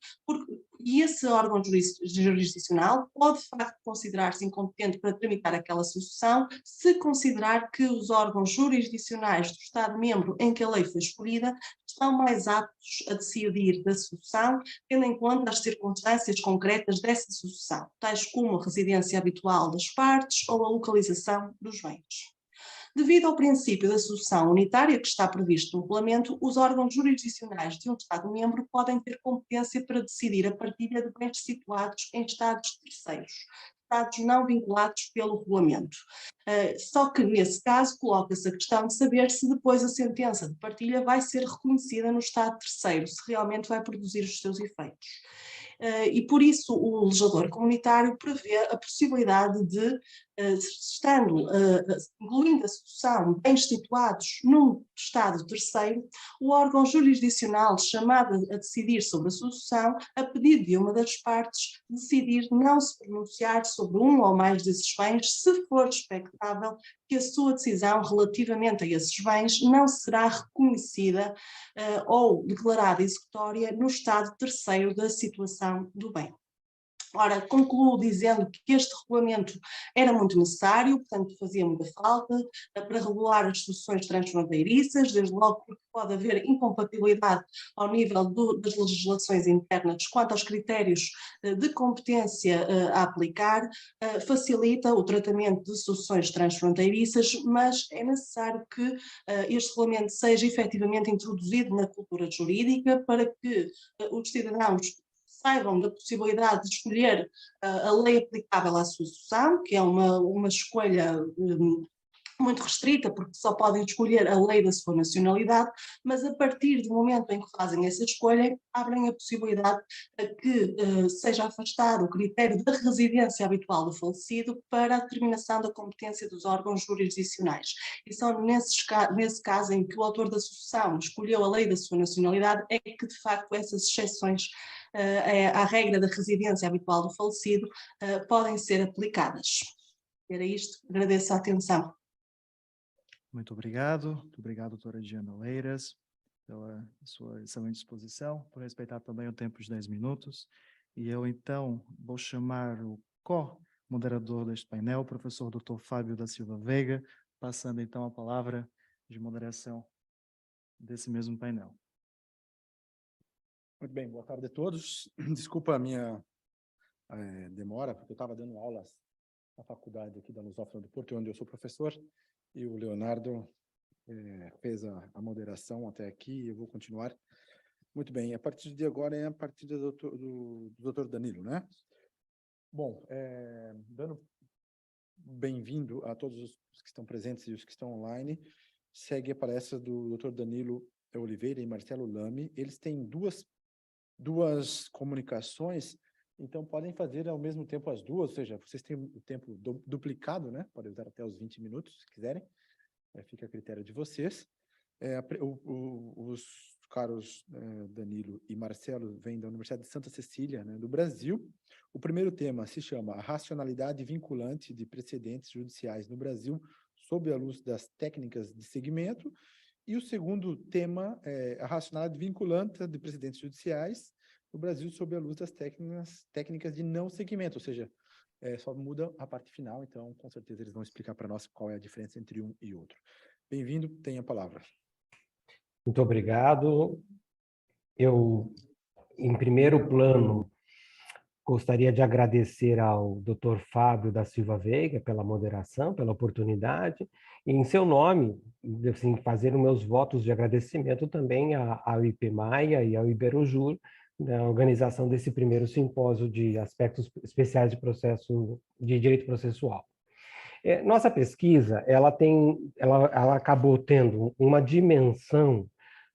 e esse órgão jurisdicional pode, de facto, considerar-se incompetente para tramitar aquela sucessão, se considerar que os órgãos jurisdicionais do Estado-membro em que a lei foi escolhida estão mais aptos a decidir da sucessão, tendo em conta as circunstâncias concretas dessa sucessão, tais como a residência habitual das partes ou a localização dos bens. Devido ao princípio da sucessão unitária que está previsto no regulamento, os órgãos jurisdicionais de um Estado-membro podem ter competência para decidir a partilha de bens situados em Estados terceiros, Estados não vinculados pelo regulamento. Só que, nesse caso, coloca-se a questão de saber se depois a sentença de partilha vai ser reconhecida no Estado terceiro, se realmente vai produzir os seus efeitos. E por isso o legislador comunitário prevê a possibilidade de, incluindo a sucessão de bens situados num Estado terceiro, o órgão jurisdicional chamado a decidir sobre a sucessão, a pedido de uma das partes, decidir não se pronunciar sobre um ou mais desses bens, se for expectável que a sua decisão relativamente a esses bens não será reconhecida ou declarada executória no Estado terceiro da situação do bem. Ora, concluo dizendo que este regulamento era muito necessário, portanto fazia muita falta para regular as sucessões transfronteiriças, desde logo porque pode haver incompatibilidade ao nível das legislações internas quanto aos critérios de competência a aplicar, facilita o tratamento de sucessões transfronteiriças, mas é necessário que este regulamento seja efetivamente introduzido na cultura jurídica para que os cidadãos saibam da possibilidade de escolher a lei aplicável à sucessão, que é uma escolha muito restrita, porque só podem escolher a lei da sua nacionalidade, mas a partir do momento em que fazem essa escolha, abrem a possibilidade que seja afastado o critério da residência habitual do falecido para a determinação da competência dos órgãos jurisdicionais. E só nesse caso em que o autor da sucessão escolheu a lei da sua nacionalidade é que, de facto, essas exceções à regra da residência habitual do falecido podem ser aplicadas. Era isto, agradeço a atenção. Muito obrigado, doutora Diana Leiras, pela sua excelente exposição, por respeitar também o tempo de 10 minutos. E eu, então, vou chamar o co-moderador deste painel, o professor Dr. Fábio da Silva Veiga, passando, então, a palavra de moderação desse mesmo painel. Muito bem, boa tarde a todos. Desculpa a minha demora, porque eu estava dando aulas na faculdade aqui da Lusófona do Porto, onde eu sou professor, e o Leonardo fez a moderação até aqui, e eu vou continuar. Muito bem, a partir de agora é a partida do Dr. Danilo, né? Bom, dando bem-vindo a todos os que estão presentes e os que estão online, segue a palestra do Dr. Danilo Oliveira e Marcelo Lamy. Eles têm duas comunicações, então podem fazer ao mesmo tempo as duas, ou seja, vocês têm o tempo duplicado, né? Podem usar até os 20 minutos, se quiserem. Fica a critério de vocês. Os caros Danilo e Marcelo vêm da Universidade de Santa Cecília, né, do Brasil. O primeiro tema se chama A Racionalidade Vinculante de Precedentes Judiciais no Brasil, sob a luz das técnicas de segmento. E o segundo tema é a racionalidade vinculante de precedentes judiciais no Brasil sob a luz das técnicas de não segmento, ou seja, só muda a parte final, então com certeza eles vão explicar para nós qual é a diferença entre um e outro. Bem-vindo, tenha a palavra. Muito obrigado. Eu, em primeiro plano, gostaria de agradecer ao Dr. Fábio da Silva Veiga pela moderação, pela oportunidade, e em seu nome, assim, fazer os meus votos de agradecimento também ao IPMAIA e ao Iberojur, da organização desse primeiro simpósio de aspectos especiais de direito processual. Nossa pesquisa, ela acabou tendo uma dimensão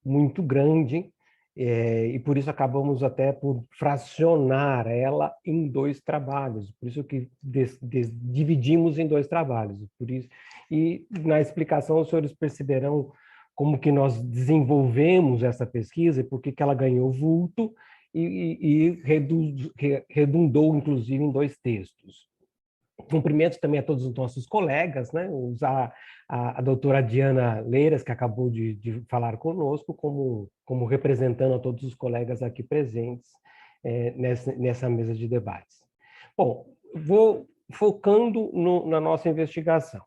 muito grande e por isso acabamos até por fracionar ela em 2 trabalhos, por isso que dividimos em 2 trabalhos, por isso, e na explicação os senhores perceberão como que nós desenvolvemos essa pesquisa e por que ela ganhou vulto e redundou, inclusive, em 2 textos. Cumprimento também a todos os nossos colegas, né? Usar a doutora Diana Leiras, que acabou de falar conosco, como representando a todos os colegas aqui presentes nessa mesa de debates. Bom, vou focando na nossa investigação.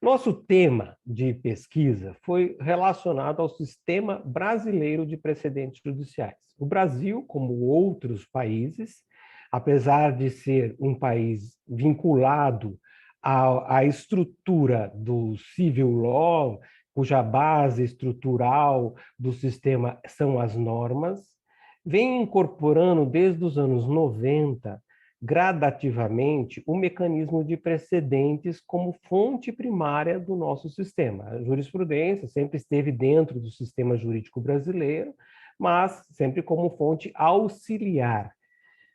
Nosso tema de pesquisa foi relacionado ao sistema brasileiro de precedentes judiciais. O Brasil, como outros países, apesar de ser um país vinculado à estrutura do civil law, cuja base estrutural do sistema são as normas, vem incorporando desde os anos 90, gradativamente, o mecanismo de precedentes como fonte primária do nosso sistema. A jurisprudência sempre esteve dentro do sistema jurídico brasileiro, mas sempre como fonte auxiliar.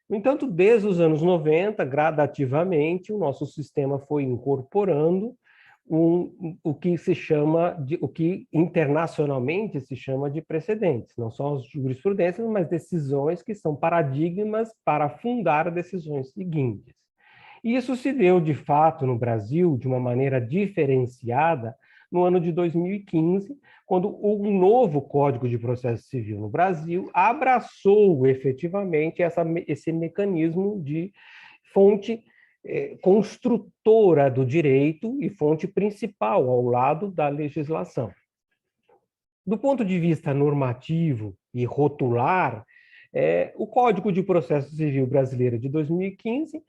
No entanto, desde os anos 90, gradativamente, o nosso sistema foi incorporando o que internacionalmente se chama de precedentes, não só as jurisprudências, mas decisões que são paradigmas para fundar decisões seguintes. E isso se deu, de fato, no Brasil, de uma maneira diferenciada, no ano de 2015, quando o novo Código de Processo Civil no Brasil abraçou efetivamente esse mecanismo de fonte construtora do direito e fonte principal ao lado da legislação. Do ponto de vista normativo e rotular, o Código de Processo Civil Brasileiro de 2015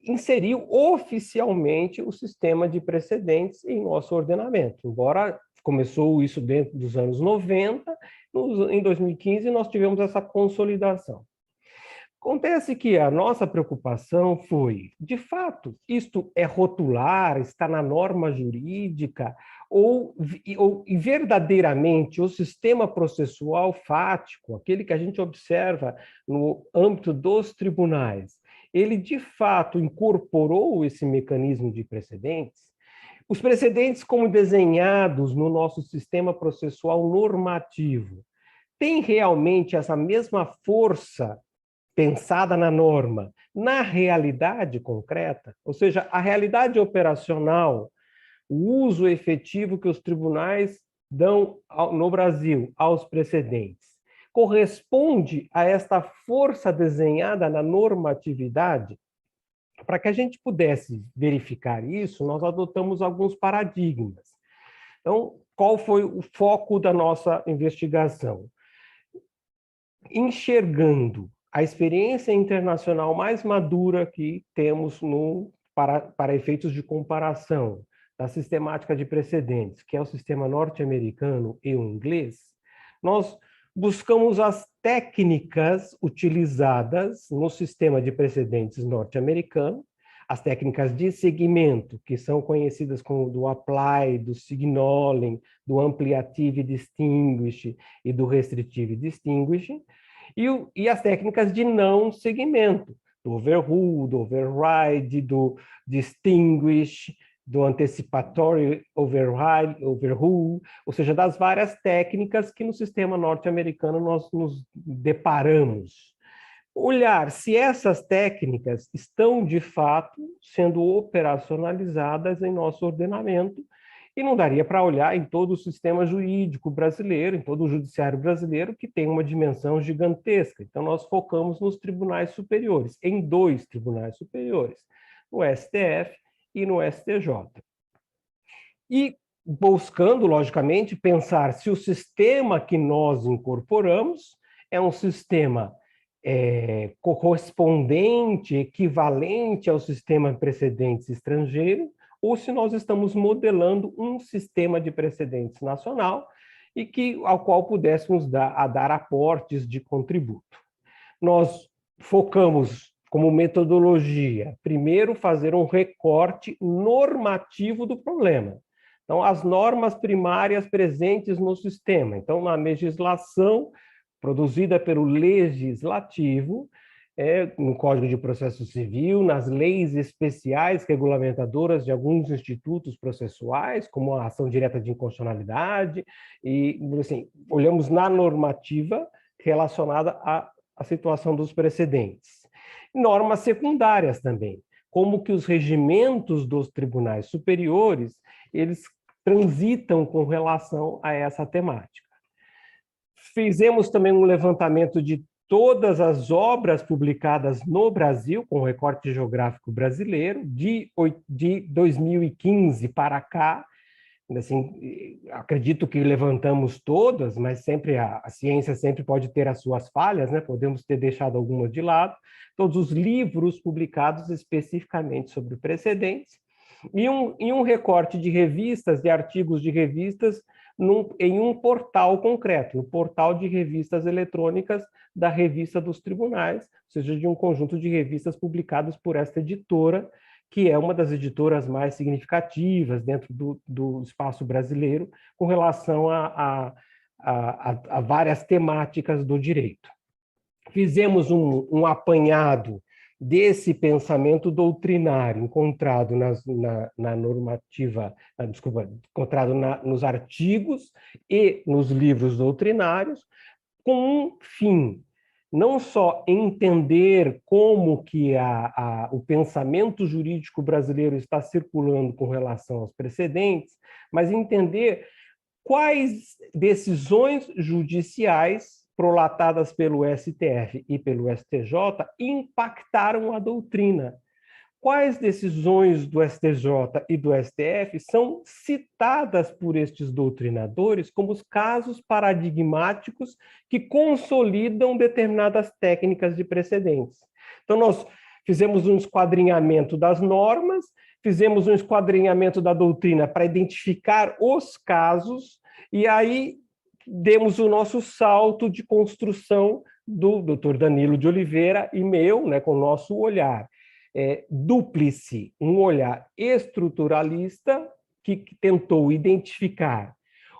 inseriu oficialmente o sistema de precedentes em nosso ordenamento. Embora começou isso dentro dos anos 90, em 2015 nós tivemos essa consolidação. Acontece que a nossa preocupação foi, de fato, isto é rotular, está na norma jurídica, ou verdadeiramente o sistema processual fático, aquele que a gente observa no âmbito dos tribunais, ele de fato incorporou esse mecanismo de precedentes? Os precedentes como desenhados no nosso sistema processual normativo têm realmente essa mesma força pensada na norma, na realidade concreta, ou seja, a realidade operacional, o uso efetivo que os tribunais dão no Brasil aos precedentes, corresponde a esta força desenhada na normatividade? Para que a gente pudesse verificar isso, nós adotamos alguns paradigmas. Então, qual foi o foco da nossa investigação? Enxergando a experiência internacional mais madura que temos para efeitos de comparação da sistemática de precedentes, que é o sistema norte-americano e o inglês, nós buscamos as técnicas utilizadas no sistema de precedentes norte-americano, as técnicas de segmento, que são conhecidas como do apply, do signaling, do ampliative distinguish e do restrictive distinguish, e as técnicas de não segmento, do overrule, do override, do distinguish, do antecipatory overrule, ou seja, das várias técnicas que no sistema norte-americano nós nos deparamos. Olhar se essas técnicas estão, de fato, sendo operacionalizadas em nosso ordenamento, e não daria para olhar em todo o sistema jurídico brasileiro, em todo o judiciário brasileiro, que tem uma dimensão gigantesca. Então, nós focamos nos tribunais superiores, em 2 tribunais superiores, no STF e no STJ. E buscando, logicamente, pensar se o sistema que nós incorporamos é um sistema correspondente, equivalente ao sistema de precedentes estrangeiro, ou se nós estamos modelando um sistema de precedentes nacional e ao qual pudéssemos dar aportes de contributo. Nós focamos como metodologia, primeiro, fazer um recorte normativo do problema. Então, as normas primárias presentes no sistema. Então, na legislação produzida pelo Legislativo, no Código de Processo Civil, nas leis especiais regulamentadoras de alguns institutos processuais, como a ação direta de inconstitucionalidade, e assim, olhamos na normativa relacionada à situação dos precedentes. Normas secundárias também, como que os regimentos dos tribunais superiores, eles transitam com relação a essa temática. Fizemos também um levantamento de todas as obras publicadas no Brasil, com o recorte geográfico brasileiro, de 2015 para cá. Assim, acredito que levantamos todas, mas sempre a ciência sempre pode ter as suas falhas, né? Podemos ter deixado algumas de lado. Todos os livros publicados especificamente sobre precedentes, e um recorte de revistas, de artigos de revistas, em um portal concreto, no portal de revistas eletrônicas da Revista dos Tribunais, ou seja, de um conjunto de revistas publicadas por esta editora, que é uma das editoras mais significativas dentro do espaço brasileiro com relação a várias temáticas do direito. Fizemos um apanhado desse pensamento doutrinário encontrado na normativa, encontrado nos artigos e nos livros doutrinários, com um fim, não só entender como que o pensamento jurídico brasileiro está circulando com relação aos precedentes, mas entender quais decisões judiciais prolatadas pelo STF e pelo STJ impactaram a doutrina. Quais decisões do STJ e do STF são citadas por estes doutrinadores como os casos paradigmáticos que consolidam determinadas técnicas de precedentes? Então, nós fizemos um esquadrinhamento das normas, fizemos um esquadrinhamento da doutrina para identificar os casos, e aí demos o nosso salto de construção do Dr. Danilo de Oliveira e meu, né, com o nosso olhar dúplice, um olhar estruturalista que tentou identificar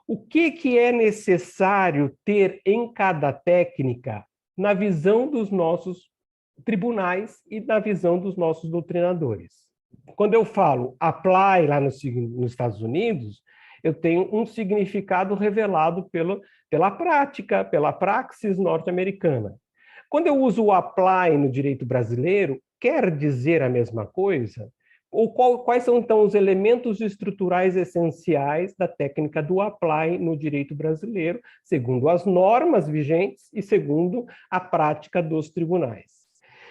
o que é necessário ter em cada técnica na visão dos nossos tribunais e na visão dos nossos doutrinadores. Quando eu falo apply lá nos Estados Unidos, eu tenho um significado revelado pela prática, pela praxis norte-americana. Quando eu uso o apply no direito brasileiro, quer dizer a mesma coisa? Ou quais são, então, os elementos estruturais essenciais da técnica do apply no direito brasileiro, segundo as normas vigentes e segundo a prática dos tribunais?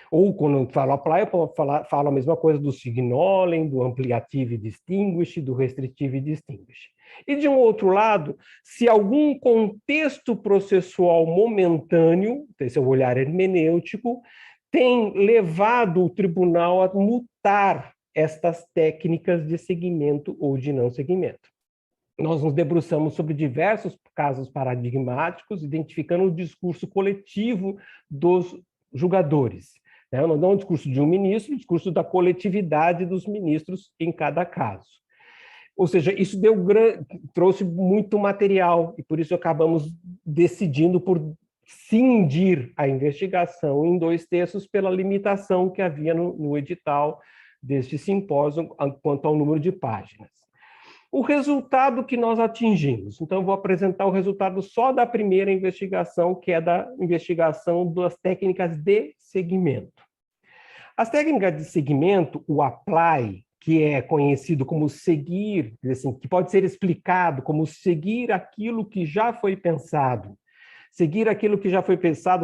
Ou, quando eu falo apply, eu falo a mesma coisa do signolen, do ampliative distinguish, do restritive distinguish. E, de um outro lado, se algum contexto processual momentâneo, esse é o olhar hermenêutico, tem levado o tribunal a mutar estas técnicas de seguimento ou de não seguimento. Nós nos debruçamos sobre diversos casos paradigmáticos, identificando o discurso coletivo dos julgadores. Não o discurso de um ministro, o discurso da coletividade dos ministros em cada caso. Ou seja, isso trouxe muito material, e por isso acabamos decidindo por cindir a investigação em 2/3 pela limitação que havia no edital deste simpósio quanto ao número de páginas. O resultado que nós atingimos. Então, eu vou apresentar o resultado só da primeira investigação, que é da investigação das técnicas de segmento. As técnicas de segmento, o apply, que é conhecido como seguir, assim, que pode ser explicado como seguir aquilo que já foi pensado,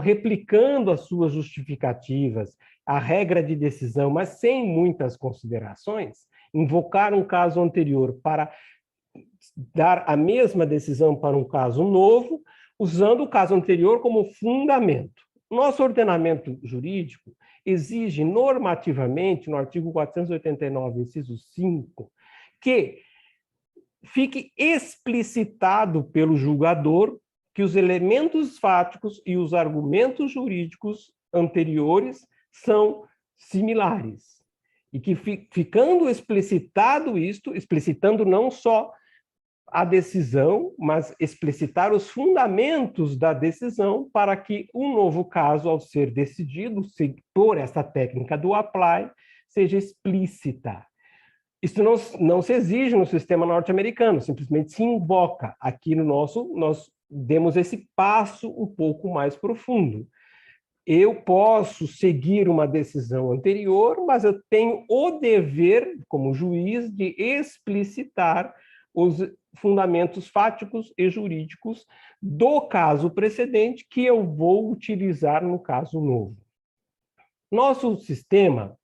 replicando as suas justificativas, a regra de decisão, mas sem muitas considerações, invocar um caso anterior para dar a mesma decisão para um caso novo, usando o caso anterior como fundamento. Nosso ordenamento jurídico exige normativamente, no artigo 489, inciso 5, que fique explicitado pelo julgador que os elementos fáticos e os argumentos jurídicos anteriores são similares. E que, ficando explicitado isto, explicitando não só a decisão, mas explicitar os fundamentos da decisão para que um novo caso, ao ser decidido por essa técnica do apply, seja explícita. Isso não se exige no sistema norte-americano, simplesmente se invoca. Aqui no nosso, nós demos esse passo um pouco mais profundo. Eu posso seguir uma decisão anterior, mas eu tenho o dever, como juiz, de explicitar os fundamentos fáticos e jurídicos do caso precedente que eu vou utilizar no caso novo. Nosso sistema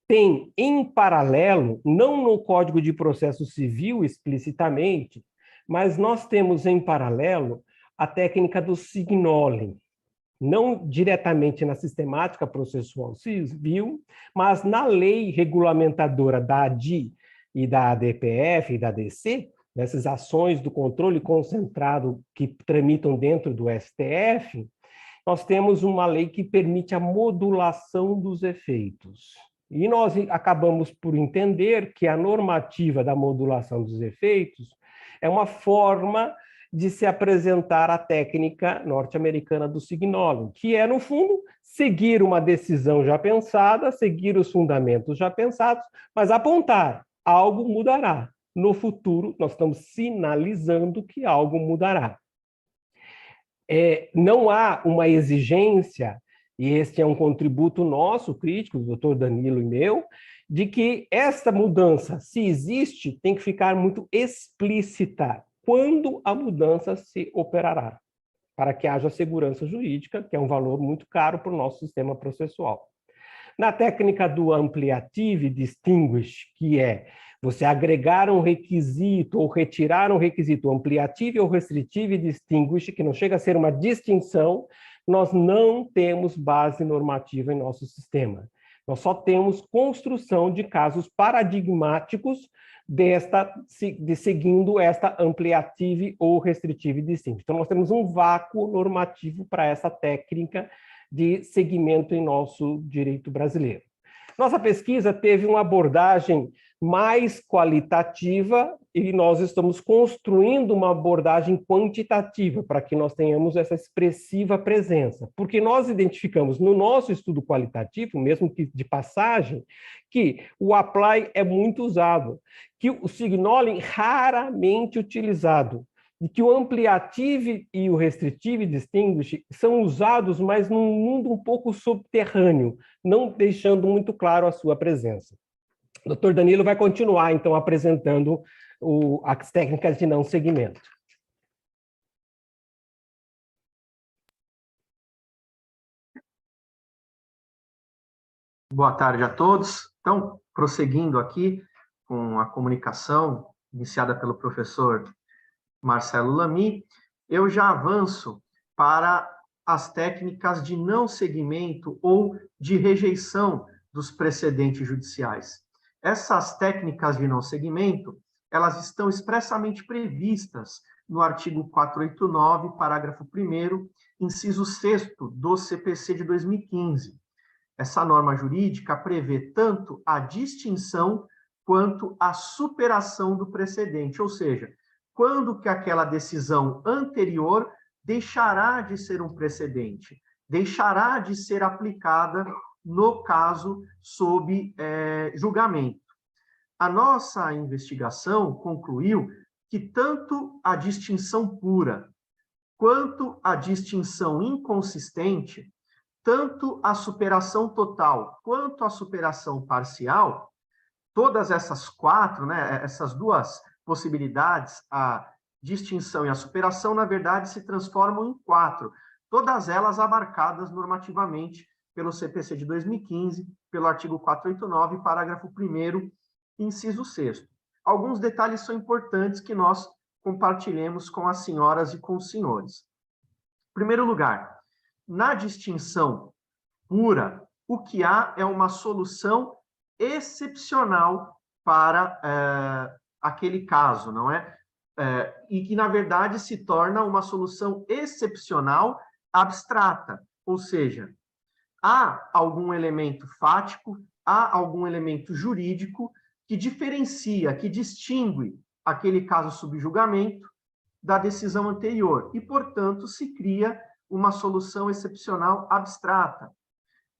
tem, em paralelo, não no Código de Processo Civil explicitamente, mas nós temos em paralelo a técnica do signaling, não diretamente na sistemática processual civil, mas na lei regulamentadora da ADI e da ADPF e da ADC, nessas ações do controle concentrado que tramitam dentro do STF, nós temos uma lei que permite a modulação dos efeitos. E nós acabamos por entender que a normativa da modulação dos efeitos é uma forma de se apresentar a técnica norte-americana do signaling, que é, no fundo, seguir uma decisão já pensada, seguir os fundamentos já pensados, mas apontar, algo mudará. No futuro, nós estamos sinalizando que algo mudará. Não há uma exigência, e este é um contributo nosso, crítico, do doutor Danilo e meu, de que esta mudança, se existe, tem que ficar muito explícita quando a mudança se operará, para que haja segurança jurídica, que é um valor muito caro para o nosso sistema processual. Na técnica do ampliative distinguish, que é você agregar um requisito ou retirar um requisito, ampliative ou restritive distinguish, que não chega a ser uma distinção, nós não temos base normativa em nosso sistema. Nós só temos construção de casos paradigmáticos seguindo esta ampliative ou restritive distinguish. Então, nós temos um vácuo normativo para essa técnica de segmento em nosso direito brasileiro. Nossa pesquisa teve uma abordagem mais qualitativa e nós estamos construindo uma abordagem quantitativa para que nós tenhamos essa expressiva presença. Porque nós identificamos no nosso estudo qualitativo, mesmo que de passagem, que o apply é muito usado, que o signaling raramente utilizado, e que o ampliative e o restritive distinguish são usados, mas num mundo um pouco subterrâneo, não deixando muito claro a sua presença. O Dr. Danilo vai continuar, então, apresentando as técnicas de não segmento. Boa tarde a todos. Então, prosseguindo aqui com a comunicação iniciada pelo professor Marcelo Lamy, eu já avanço para as técnicas de não segmento ou de rejeição dos precedentes judiciais. Essas técnicas de não segmento, elas estão expressamente previstas no artigo 489, parágrafo 1º, inciso 6º do CPC de 2015. Essa norma jurídica prevê tanto a distinção quanto a superação do precedente, ou seja, quando que aquela decisão anterior deixará de ser um precedente, deixará de ser aplicada no caso sob julgamento. A nossa investigação concluiu que tanto a distinção pura quanto a distinção inconsistente, tanto a superação total quanto a superação parcial, todas essas quatro, essas duas possibilidades, a distinção e a superação, na verdade, se transformam em quatro, todas elas abarcadas normativamente pelo CPC de 2015, pelo artigo 489, parágrafo 1º, inciso 6º. Alguns detalhes são importantes que nós compartilhemos com as senhoras e com os senhores. Em primeiro lugar, na distinção pura, o que há é uma solução excepcional para aquele caso, não é? E que, na verdade, se torna uma solução excepcional abstrata, ou seja, há algum elemento fático, há algum elemento jurídico que diferencia, que distingue aquele caso sob julgamento da decisão anterior e, portanto, se cria uma solução excepcional abstrata.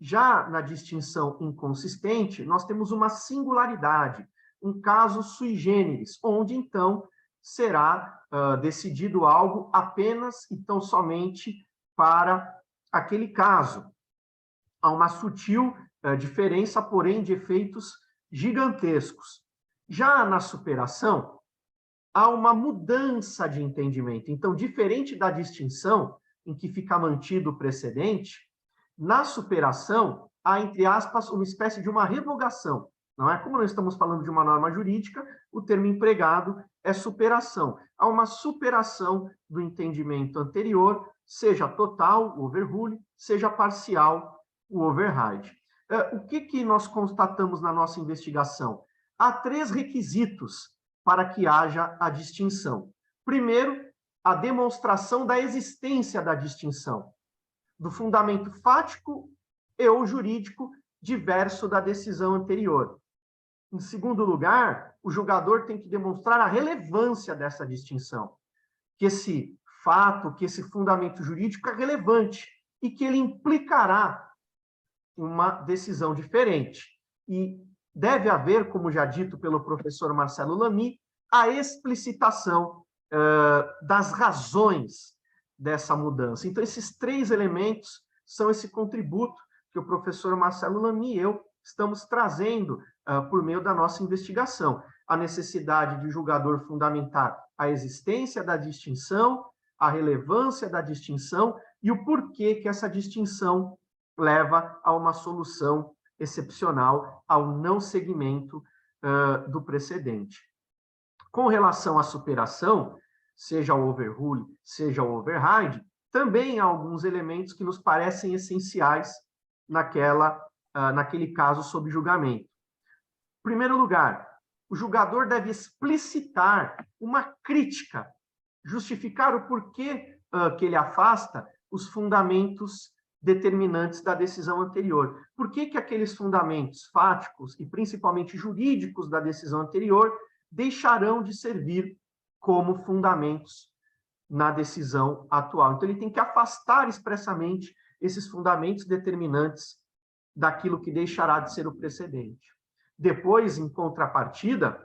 Já na distinção inconsistente, nós temos uma singularidade, um caso sui generis, onde, então, será decidido algo apenas e tão somente para aquele caso. Há uma sutil diferença, porém, de efeitos gigantescos. Já na superação, há uma mudança de entendimento. Então, diferente da distinção, em que fica mantido o precedente, na superação, há, entre aspas, uma espécie de uma revogação. Não é? Como nós estamos falando de uma norma jurídica, o termo empregado é superação. Há uma superação do entendimento anterior, seja total, o overrule, seja parcial, o override. O que nós constatamos na nossa investigação? Há 3 requisitos para que haja a distinção. Primeiro, a demonstração da existência da distinção, do fundamento fático e ou jurídico diverso da decisão anterior. Em segundo lugar, o julgador tem que demonstrar a relevância dessa distinção, que esse fato, que esse fundamento jurídico é relevante e que ele implicará uma decisão diferente. E deve haver, como já dito pelo professor Marcelo Lamy, a explicitação das razões dessa mudança. Então, esses 3 elementos são esse contributo que o professor Marcelo Lamy e eu estamos trazendo por meio da nossa investigação. A necessidade de o julgador fundamentar a existência da distinção, a relevância da distinção e o porquê que essa distinção leva a uma solução excepcional, ao não seguimento do precedente. Com relação à superação, seja o overrule, seja o override, também há alguns elementos que nos parecem essenciais naquele caso sob julgamento. Em primeiro lugar, o julgador deve explicitar uma crítica, justificar o porquê que ele afasta os fundamentos determinantes da decisão anterior. Por que aqueles fundamentos fáticos e principalmente jurídicos da decisão anterior deixarão de servir como fundamentos na decisão atual? Então, ele tem que afastar expressamente esses fundamentos determinantes daquilo que deixará de ser o precedente. Depois, em contrapartida,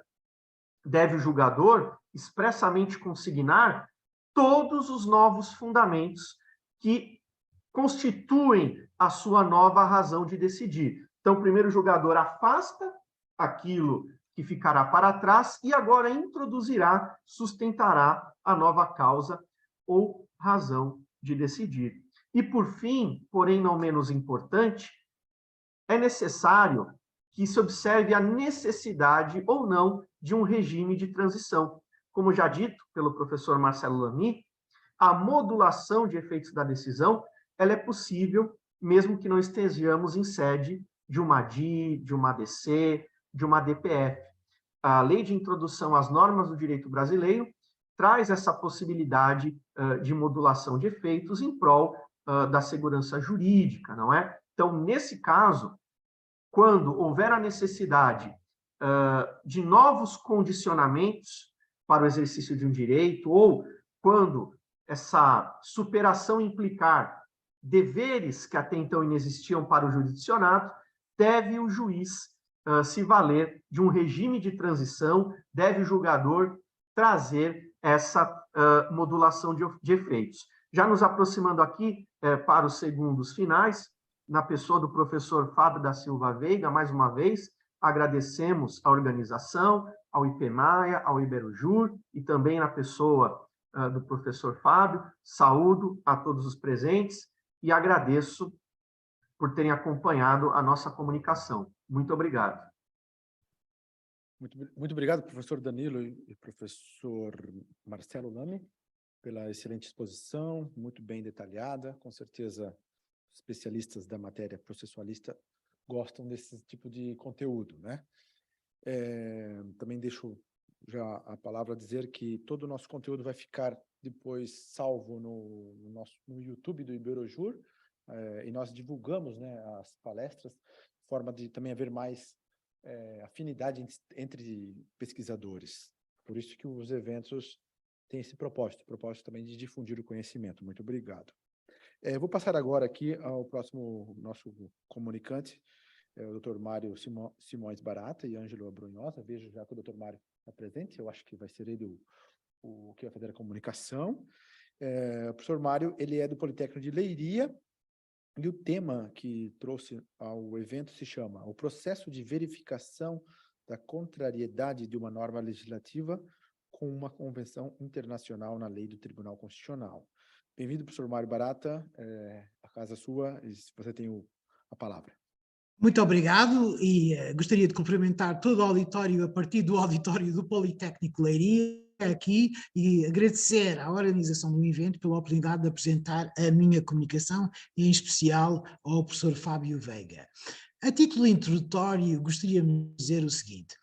deve o julgador expressamente consignar todos os novos fundamentos que constituem a sua nova razão de decidir. Então, primeiro o julgador afasta aquilo que ficará para trás e agora introduzirá, sustentará a nova causa ou razão de decidir. E, por fim, porém não menos importante, é necessário que se observe a necessidade ou não de um regime de transição. Como já dito pelo professor Marcelo Lamy, a modulação de efeitos da decisão ela é possível mesmo que não estejamos em sede de uma DI, de uma ADC, de uma DPF. A Lei de Introdução às Normas do Direito Brasileiro traz essa possibilidade de modulação de efeitos em prol da segurança jurídica, não é? Então, nesse caso, quando houver a necessidade de novos condicionamentos para o exercício de um direito, ou quando essa superação implicar deveres que até então inexistiam para o jurisdicionado, deve o juiz se valer de um regime de transição, deve o julgador trazer essa modulação de efeitos. Já nos aproximando aqui para os segundos finais, na pessoa do professor Fábio da Silva Veiga, mais uma vez, agradecemos à organização, ao IPMAIA, ao Iberojur, e também na pessoa do professor Fábio, saúdo a todos os presentes e agradeço por terem acompanhado a nossa comunicação. Muito obrigado. Muito obrigado, professor Danilo e professor Marcelo Lamy, pela excelente exposição, muito bem detalhada. Com certeza, especialistas da matéria processualista gostam desse tipo de conteúdo, né? Também deixo já a palavra a dizer que todo o nosso conteúdo vai ficar depois salvo no YouTube do Iberojur, e nós divulgamos, né, as palestras, forma de também haver mais afinidade entre pesquisadores. Por isso que os eventos têm esse propósito também de difundir o conhecimento. Muito obrigado. Vou passar agora aqui ao próximo nosso comunicante, o Dr. Mário Simões Barata e Ângelo Abrunhosa. Vejo já que o Dr. Mário está presente, eu acho que vai ser ele o que vai fazer a comunicação. O professor Mário, ele é do Politécnico de Leiria, e o tema que trouxe ao evento se chama O Processo de Verificação da Contrariedade de uma Norma Legislativa com uma Convenção Internacional na Lei do Tribunal Constitucional. Bem-vindo, professor Mário Barata, a casa é sua, e você tem a palavra. Muito obrigado e gostaria de cumprimentar todo o auditório a partir do auditório do Politécnico Leiria aqui e agradecer à organização do evento pela oportunidade de apresentar a minha comunicação, em especial ao professor Fábio Veiga. A título introdutório, gostaria de dizer o seguinte: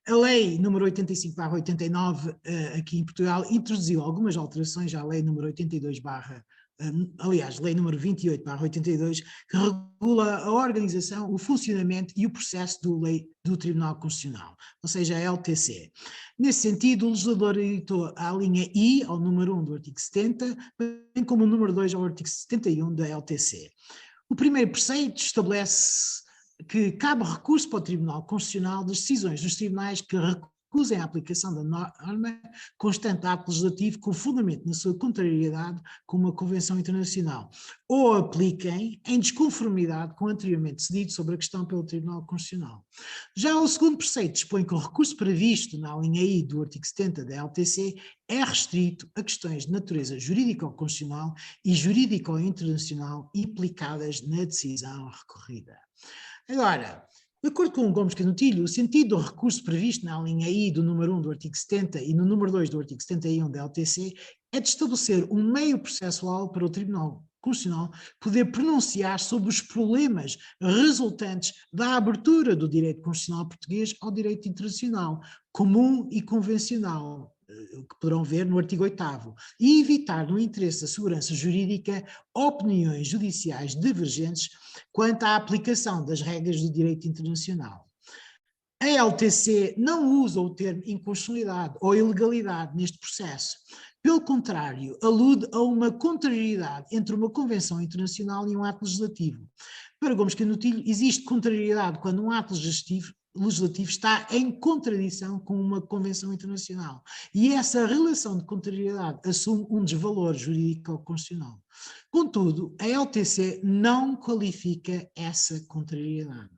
a lei número 85/89 aqui em Portugal introduziu algumas alterações à lei número 28/82, que regula a organização, o funcionamento e o processo do Tribunal Constitucional, ou seja, a LTC. Nesse sentido, o legislador editou a linha I ao número 1 do artigo 70, bem como o número 2 ao artigo 71 da LTC. O primeiro preceito estabelece que cabe recurso para o Tribunal Constitucional das decisões dos tribunais que recusem a aplicação da norma constante ato legislativo com fundamento na sua contrariedade com uma convenção internacional, ou apliquem em desconformidade com o anteriormente decidido sobre a questão pelo Tribunal Constitucional. Já o segundo preceito dispõe que o recurso previsto na linha I do artigo 70 da LTC é restrito a questões de natureza jurídico-constitucional e jurídico-internacional implicadas na decisão recorrida. Agora, de acordo com o Gomes Canutilho, o sentido do recurso previsto na linha I do número 1 do artigo 70 e no número 2 do artigo 71 da LTC é de estabelecer um meio processual para o Tribunal Constitucional poder pronunciar sobre os problemas resultantes da abertura do direito constitucional português ao direito internacional, comum e convencional, que poderão ver no artigo 8º, e evitar, no interesse da segurança jurídica, opiniões judiciais divergentes quanto à aplicação das regras do direito internacional. A LTC não usa o termo inconstitucionalidade ou ilegalidade neste processo. Pelo contrário, alude a uma contrariedade entre uma convenção internacional e um ato legislativo. Para Gomes Canutilho, existe contrariedade quando um ato legislativo está em contradição com uma convenção internacional. E essa relação de contrariedade assume um desvalor jurídico-constitucional. Contudo, a LTC não qualifica essa contrariedade.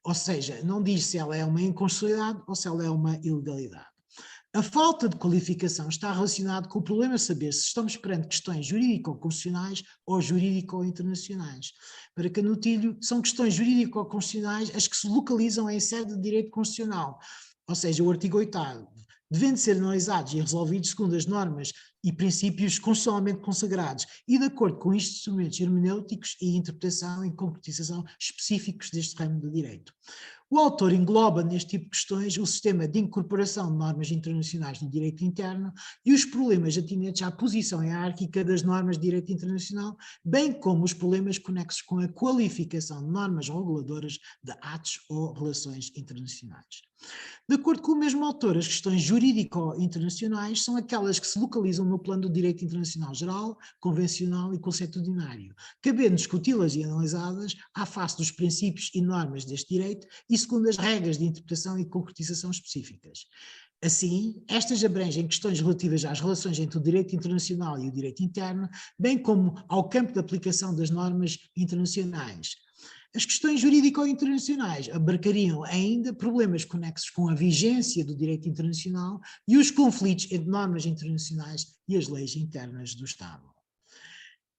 Ou seja, não diz se ela é uma inconstitucionalidade ou se ela é uma ilegalidade. A falta de qualificação está relacionada com o problema de saber se estamos perante questões jurídico-constitucionais ou jurídico-internacionais. Para Canutilho, são questões jurídico-constitucionais as que se localizam em sede de direito constitucional, ou seja, o artigo 8º, devendo ser analisados e resolvidos segundo as normas e princípios constitucionalmente consagrados e de acordo com instrumentos hermenêuticos e interpretação e concretização específicos deste ramo do direito. O autor engloba neste tipo de questões o sistema de incorporação de normas internacionais no direito interno e os problemas atinentes à posição hierárquica das normas de direito internacional, bem como os problemas conexos com a qualificação de normas reguladoras de atos ou relações internacionais. De acordo com o mesmo autor, as questões jurídico-internacionais são aquelas que se localizam no plano do direito internacional geral, convencional e consuetudinário, cabendo discuti-las e analisadas à face dos princípios e normas deste direito e segundo as regras de interpretação e concretização específicas. Assim, estas abrangem questões relativas às relações entre o direito internacional e o direito interno, bem como ao campo de aplicação das normas internacionais. As questões jurídico-internacionais abarcariam ainda problemas conexos com a vigência do direito internacional e os conflitos entre normas internacionais e as leis internas do Estado.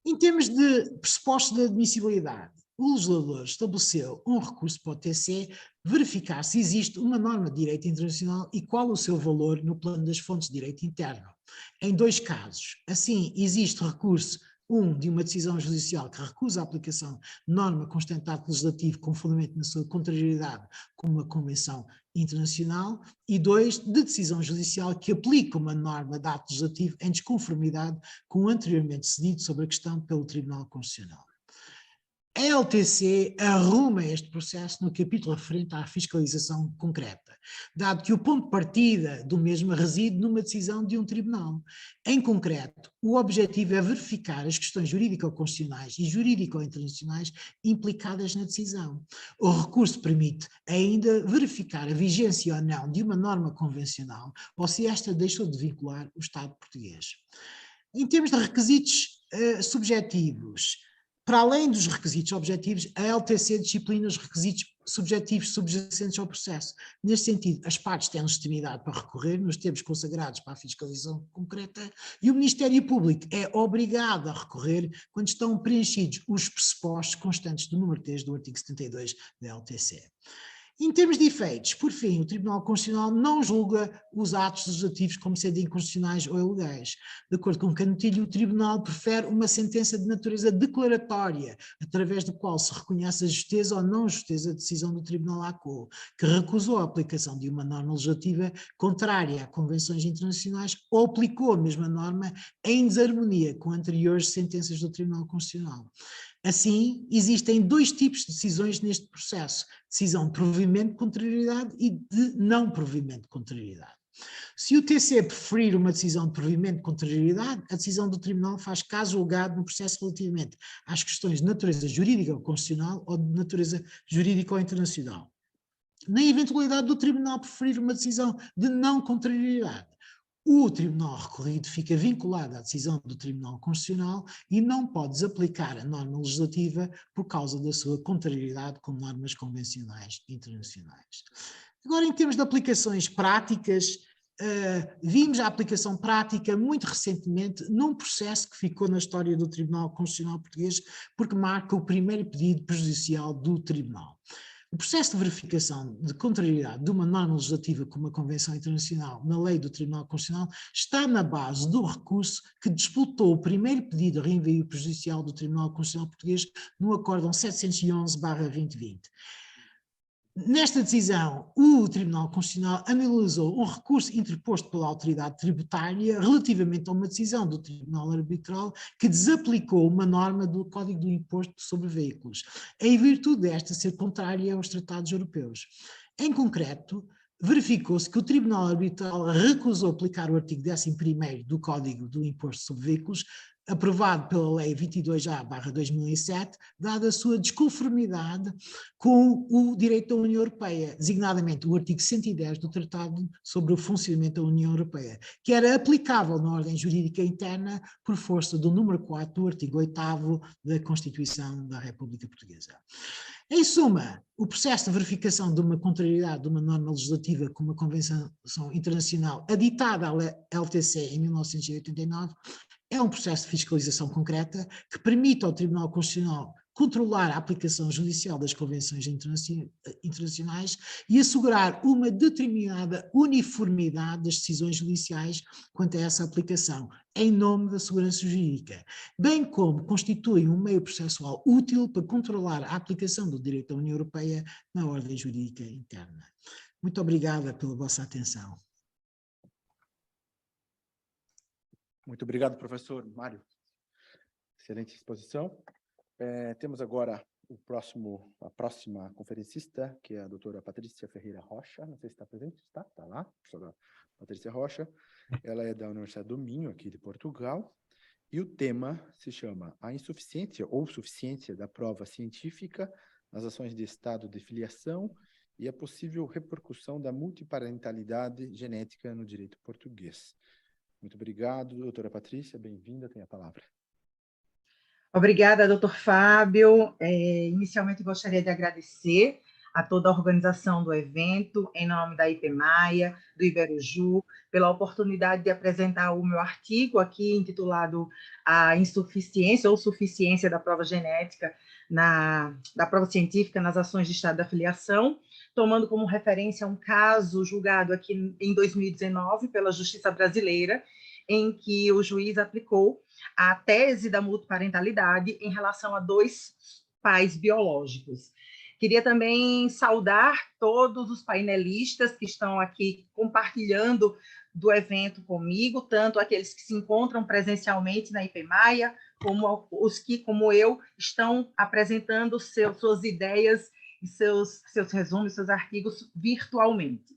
Em termos de pressupostos de admissibilidade, o legislador estabeleceu um recurso para o TC verificar se existe uma norma de direito internacional e qual o seu valor no plano das fontes de direito interno. Em dois casos, assim, existe recurso de uma decisão judicial que recusa a aplicação de norma constante de ato legislativo com fundamento na sua contrariedade com uma convenção internacional, e 2, de decisão judicial que aplica uma norma de ato legislativo em desconformidade com o anteriormente decidido sobre a questão pelo Tribunal Constitucional. A LTC arruma este processo no capítulo referente à fiscalização concreta, dado que o ponto de partida do mesmo reside numa decisão de um tribunal. Em concreto, o objetivo é verificar as questões jurídico-constitucionais e jurídico-internacionais implicadas na decisão. O recurso permite ainda verificar a vigência ou não de uma norma convencional ou se esta deixou de vincular o Estado português. Em termos de requisitos subjetivos, para além dos requisitos objetivos, a LTC disciplina os requisitos subjetivos subjacentes ao processo. Neste sentido, as partes têm legitimidade para recorrer nos termos consagrados para a fiscalização concreta e o Ministério Público é obrigado a recorrer quando estão preenchidos os pressupostos constantes do número 3 do artigo 72 da LTC. Em termos de efeitos, por fim, o Tribunal Constitucional não julga os atos legislativos como sendo inconstitucionais ou ilegais. De acordo com Canutilho, o Tribunal prefere uma sentença de natureza declaratória, através do qual se reconhece a justeza ou não justeza da decisão do Tribunal ACO, que recusou a aplicação de uma norma legislativa contrária a convenções internacionais ou aplicou a mesma norma em desarmonia com anteriores sentenças do Tribunal Constitucional. Assim, existem dois tipos de decisões neste processo: decisão de provimento de contrariedade e de não provimento de contrariedade. Se o TC preferir uma decisão de provimento de contrariedade, a decisão do Tribunal faz caso julgado no processo relativamente às questões de natureza jurídica ou constitucional ou de natureza jurídica ou internacional. Na eventualidade do Tribunal preferir uma decisão de não contrariedade, o Tribunal recorrido fica vinculado à decisão do Tribunal Constitucional e não pode desaplicar a norma legislativa por causa da sua contrariedade com normas convencionais internacionais. Agora, em termos de aplicações práticas, vimos a aplicação prática muito recentemente num processo que ficou na história do Tribunal Constitucional Português, porque marca o primeiro pedido prejudicial do Tribunal. O processo de verificação de contrariedade de uma norma legislativa com uma convenção internacional na lei do Tribunal Constitucional está na base do recurso que disputou o primeiro pedido de reenvio prejudicial do Tribunal Constitucional Português no Acórdão 711/2020. Nesta decisão, o Tribunal Constitucional analisou um recurso interposto pela autoridade tributária relativamente a uma decisão do Tribunal Arbitral que desaplicou uma norma do Código do Imposto sobre Veículos, em virtude desta ser contrária aos tratados europeus. Em concreto, verificou-se que o Tribunal Arbitral recusou aplicar o artigo 11º do Código do Imposto sobre Veículos, aprovado pela Lei 22A/2007, dada a sua desconformidade com o direito da União Europeia, designadamente o artigo 110 do Tratado sobre o Funcionamento da União Europeia, que era aplicável na ordem jurídica interna por força do número 4 do artigo 8º da Constituição da República Portuguesa. Em suma, o processo de verificação de uma contrariedade de uma norma legislativa com uma convenção internacional aditada à LTC em 1989 é um processo de fiscalização concreta que permite ao Tribunal Constitucional controlar a aplicação judicial das convenções internacionais e assegurar uma determinada uniformidade das decisões judiciais quanto a essa aplicação, em nome da segurança jurídica, bem como constitui um meio processual útil para controlar a aplicação do direito da União Europeia na ordem jurídica interna. Muito obrigada pela vossa atenção. Muito obrigado, professor Mário. Excelente exposição. Temos agora a próxima conferencista, que é a doutora Patrícia Ferreira Rocha. Não sei se está presente. Está lá, professora Patrícia Rocha. Ela é da Universidade do Minho, aqui de Portugal. E o tema se chama A Insuficiência ou Suficiência da Prova Científica nas Ações de Estado de Filiação e a Possível Repercussão da Multiparentalidade Genética no Direito Português. Muito obrigado, doutora Patrícia, bem-vinda, tem a palavra. Obrigada, doutor Fábio. Inicialmente gostaria de agradecer a toda a organização do evento, em nome da IPMAIA, do Iberuju, pela oportunidade de apresentar o meu artigo aqui, intitulado A Insuficiência ou Suficiência da Prova Genética, da prova científica nas ações de Estado da filiação, tomando como referência um caso julgado aqui em 2019 pela Justiça Brasileira, em que o juiz aplicou a tese da multiparentalidade em relação a 2 pais biológicos. Queria também saudar todos os painelistas que estão aqui compartilhando do evento comigo, tanto aqueles que se encontram presencialmente na IPMAIA, como os que, como eu, estão apresentando suas ideias e seus resumos, seus artigos virtualmente.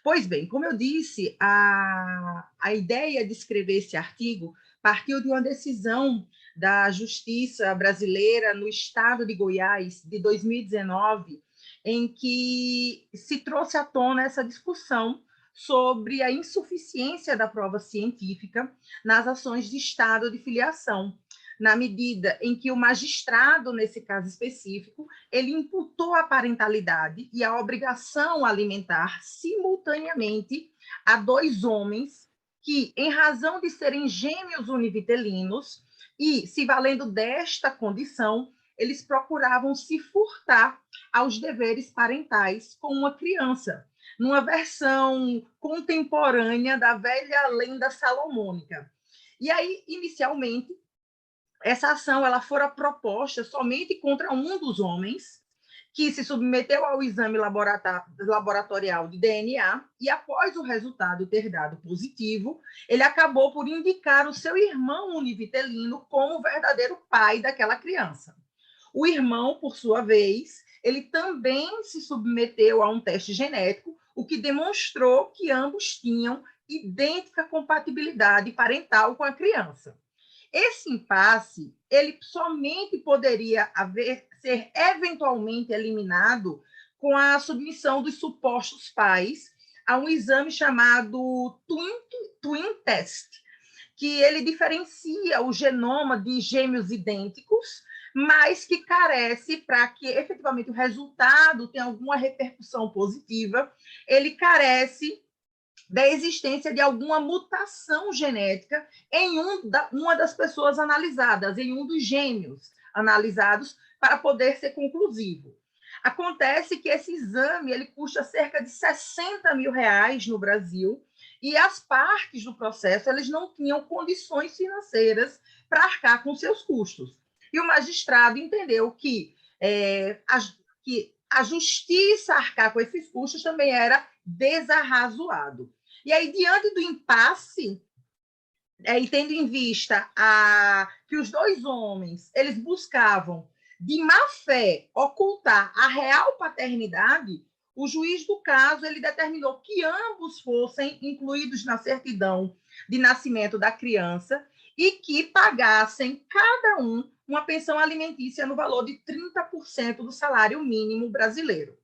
Pois bem, como eu disse, a ideia de escrever esse artigo partiu de uma decisão da Justiça brasileira no estado de Goiás, de 2019, em que se trouxe à tona essa discussão sobre a insuficiência da prova científica nas ações de estado de filiação, na medida em que o magistrado, nesse caso específico, ele imputou a parentalidade e a obrigação alimentar simultaneamente a 2 homens que, em razão de serem gêmeos univitelinos e se valendo desta condição, eles procuravam se furtar aos deveres parentais com uma criança, numa versão contemporânea da velha lenda salomônica. E aí, inicialmente, essa ação ela fora proposta somente contra um dos homens, que se submeteu ao exame laboratorial de DNA, e após o resultado ter dado positivo, ele acabou por indicar o seu irmão univitelino como o verdadeiro pai daquela criança. O irmão, por sua vez, ele também se submeteu a um teste genético, o que demonstrou que ambos tinham idêntica compatibilidade parental com a criança. Esse impasse, ele somente poderia ser eventualmente eliminado com a submissão dos supostos pais a um exame chamado Twin Test, que ele diferencia o genoma de gêmeos idênticos, mas que carece, para que efetivamente o resultado tenha alguma repercussão positiva, ele carece da existência de alguma mutação genética em uma das pessoas analisadas, em um dos gêmeos analisados, para poder ser conclusivo. Acontece que esse exame ele custa cerca de R$60 mil no Brasil, e as partes do processo eles não tinham condições financeiras para arcar com seus custos. E o magistrado entendeu que a justiça arcar com esses custos também era desarrazoado. E aí, diante do impasse, e tendo em vista que os 2 homens eles buscavam, de má fé, ocultar a real paternidade, o juiz do caso ele determinou que ambos fossem incluídos na certidão de nascimento da criança e que pagassem cada um uma pensão alimentícia no valor de 30% do salário mínimo brasileiro.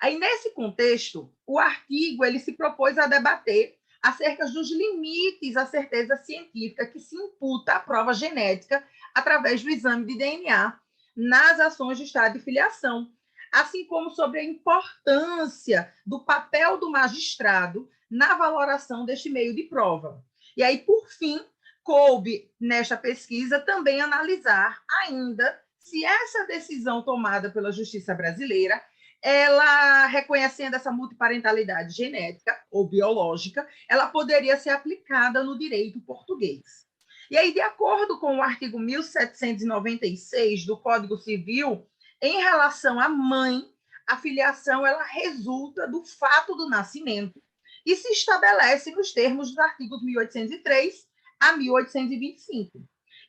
Aí, nesse contexto, o artigo ele se propôs a debater acerca dos limites à certeza científica que se imputa à prova genética através do exame de DNA nas ações de estado de filiação, assim como sobre a importância do papel do magistrado na valoração deste meio de prova. E aí, por fim, coube nesta pesquisa também analisar ainda se essa decisão tomada pela Justiça brasileira, ela, reconhecendo essa multiparentalidade genética ou biológica, ela poderia ser aplicada no direito português. E aí, de acordo com o artigo 1796 do Código Civil, em relação à mãe, a filiação ela resulta do fato do nascimento e se estabelece nos termos dos artigos 1803 a 1825.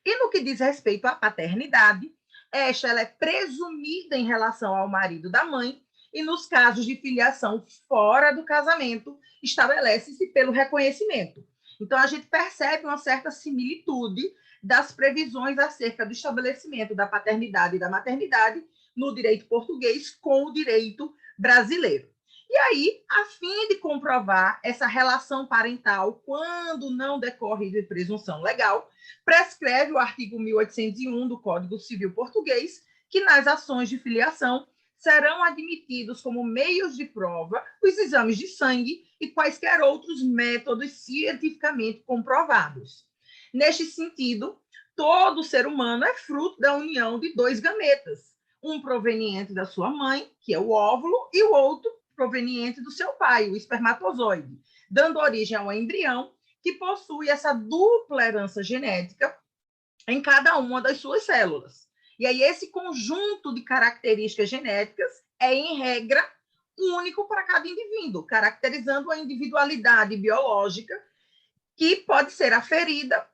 E no que diz respeito à paternidade, ela é presumida em relação ao marido da mãe, e nos casos de filiação fora do casamento, estabelece-se pelo reconhecimento. Então, a gente percebe uma certa similitude das previsões acerca do estabelecimento da paternidade e da maternidade no direito português com o direito brasileiro. E aí, a fim de comprovar essa relação parental quando não decorre de presunção legal, prescreve o artigo 1801 do Código Civil Português que nas ações de filiação serão admitidos como meios de prova os exames de sangue e quaisquer outros métodos cientificamente comprovados. Neste sentido, todo ser humano é fruto da união de 2 gametas, um proveniente da sua mãe, que é o óvulo, e o outro proveniente do seu pai, o espermatozoide, dando origem ao embrião, que possui essa dupla herança genética em cada uma das suas células. E aí esse conjunto de características genéticas é, em regra, único para cada indivíduo, caracterizando a individualidade biológica que pode ser aferida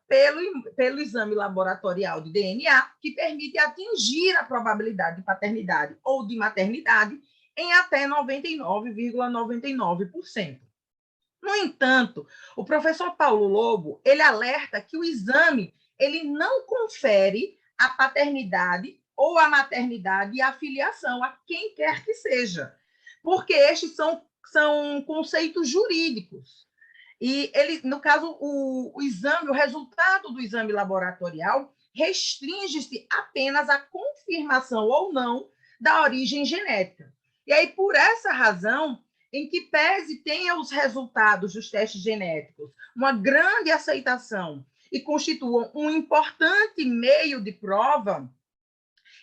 pelo exame laboratorial de DNA, que permite atingir a probabilidade de paternidade ou de maternidade em até 99,99%. No entanto, o professor Paulo Lobo, ele alerta que o exame ele não confere a paternidade ou a maternidade e a filiação a quem quer que seja, porque estes são conceitos jurídicos. E ele, no caso, o exame, o resultado do exame laboratorial restringe-se apenas à confirmação ou não da origem genética. E aí, por essa razão, em que pese tenha os resultados dos testes genéticos uma grande aceitação e constituam um importante meio de prova,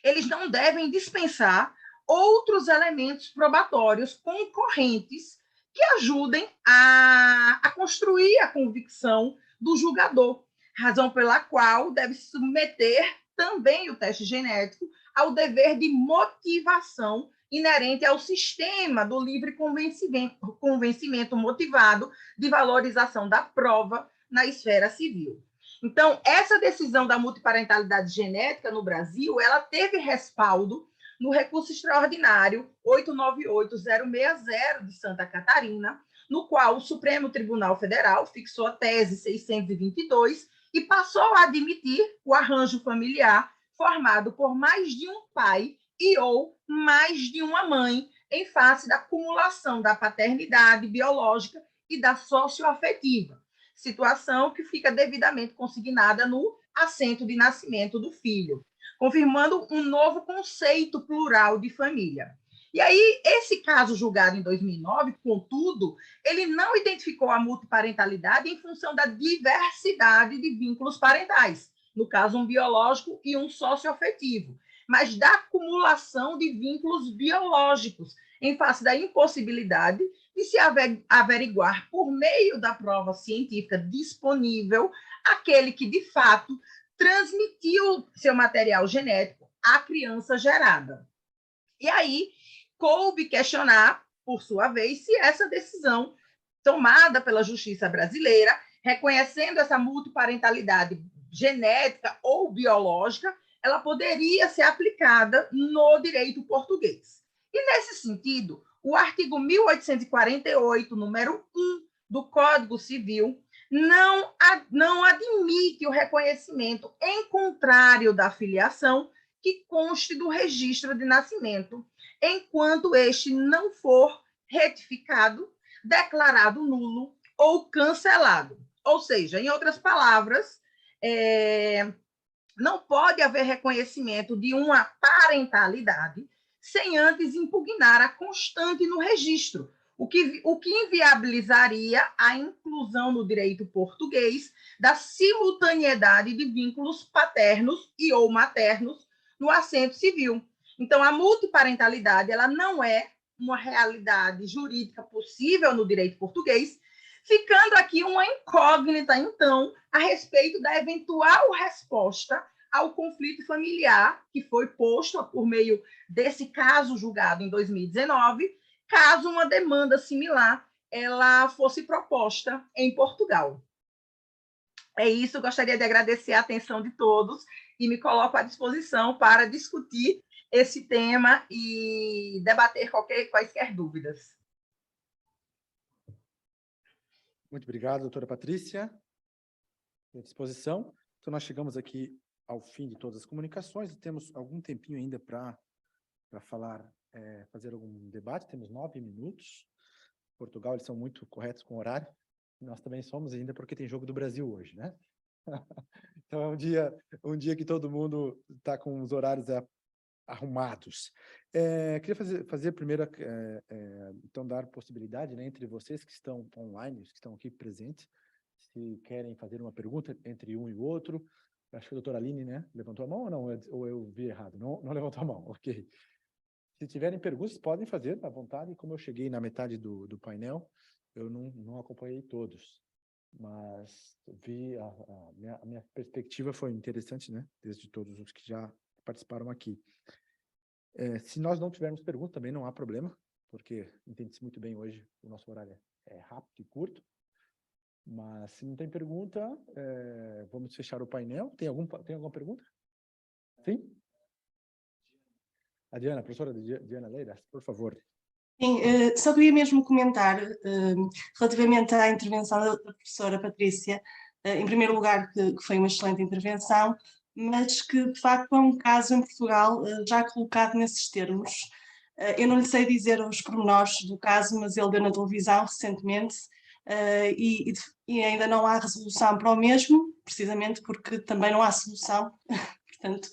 eles não devem dispensar outros elementos probatórios concorrentes que ajudem a construir a convicção do julgador, razão pela qual deve submeter também o teste genético ao dever de motivação inerente ao sistema do livre convencimento motivado de valorização da prova na esfera civil. Então, essa decisão da multiparentalidade genética no Brasil, ela teve respaldo no recurso extraordinário 898060 de Santa Catarina, no qual o Supremo Tribunal Federal fixou a tese 622 e passou a admitir o arranjo familiar formado por mais de um pai e ou mais de uma mãe, em face da acumulação da paternidade biológica e da socioafetiva, situação que fica devidamente consignada no assento de nascimento do filho, confirmando um novo conceito plural de família. E aí, esse caso julgado em 2009, contudo, ele não identificou a multiparentalidade em função da diversidade de vínculos parentais, no caso, um biológico e um socioafetivo, mas da acumulação de vínculos biológicos, em face da impossibilidade de se averiguar, por meio da prova científica disponível, aquele que, de fato, transmitiu seu material genético à criança gerada. E aí, coube questionar, por sua vez, se essa decisão tomada pela justiça brasileira, reconhecendo essa multiparentalidade genética ou biológica, ela poderia ser aplicada no direito português. E, nesse sentido, o artigo 1848, número 1 do Código Civil, não admite o reconhecimento em contrário da filiação que conste do registro de nascimento, enquanto este não for retificado, declarado nulo ou cancelado. Ou seja, em outras palavras, não pode haver reconhecimento de uma parentalidade sem antes impugnar a constante no registro, o que inviabilizaria a inclusão no direito português da simultaneidade de vínculos paternos e ou maternos no assento civil. Então, a multiparentalidade ela não é uma realidade jurídica possível no direito português, ficando aqui uma incógnita, então, a respeito da eventual resposta ao conflito familiar que foi posto por meio desse caso julgado em 2019, caso uma demanda similar ela fosse proposta em Portugal. É isso, gostaria de agradecer a atenção de todos e me coloco à disposição para discutir esse tema e debater quaisquer dúvidas. Muito obrigado, doutora Patrícia, à disposição. Então, nós chegamos aqui ao fim de todas as comunicações e temos algum tempinho ainda para falar, fazer algum debate. Temos 9 minutos. Portugal, eles são muito corretos com o horário. Nós também somos ainda porque tem jogo do Brasil hoje, né? Então, é um dia que todo mundo está com os horários arrumados. Queria fazer primeiro, então, dar possibilidade, né, entre vocês que estão online, os que estão aqui presentes, se querem fazer uma pergunta entre um e o outro. Acho que a doutora Aline, né, levantou a mão ou não? Ou eu vi errado? Não levantou a mão, ok. Se tiverem perguntas, podem fazer à vontade. Como eu cheguei na metade do painel, eu não acompanhei todos, mas vi a minha perspectiva foi interessante, né, desde todos os que já participaram aqui. Se nós não tivermos perguntas, também não há problema, porque entende-se muito bem hoje, o nosso horário é rápido e curto. Mas se não tem pergunta, vamos fechar o painel. Tem alguma pergunta? Sim? A Diana, professora Diana Leiras, por favor. Sim, só queria mesmo comentar relativamente à intervenção da professora Patrícia, em primeiro lugar que foi uma excelente intervenção, mas que de facto é um caso em Portugal já colocado nesses termos. Eu não lhe sei dizer os pormenores do caso, mas ele deu na televisão recentemente e ainda não há resolução para o mesmo, precisamente porque também não há solução. Portanto,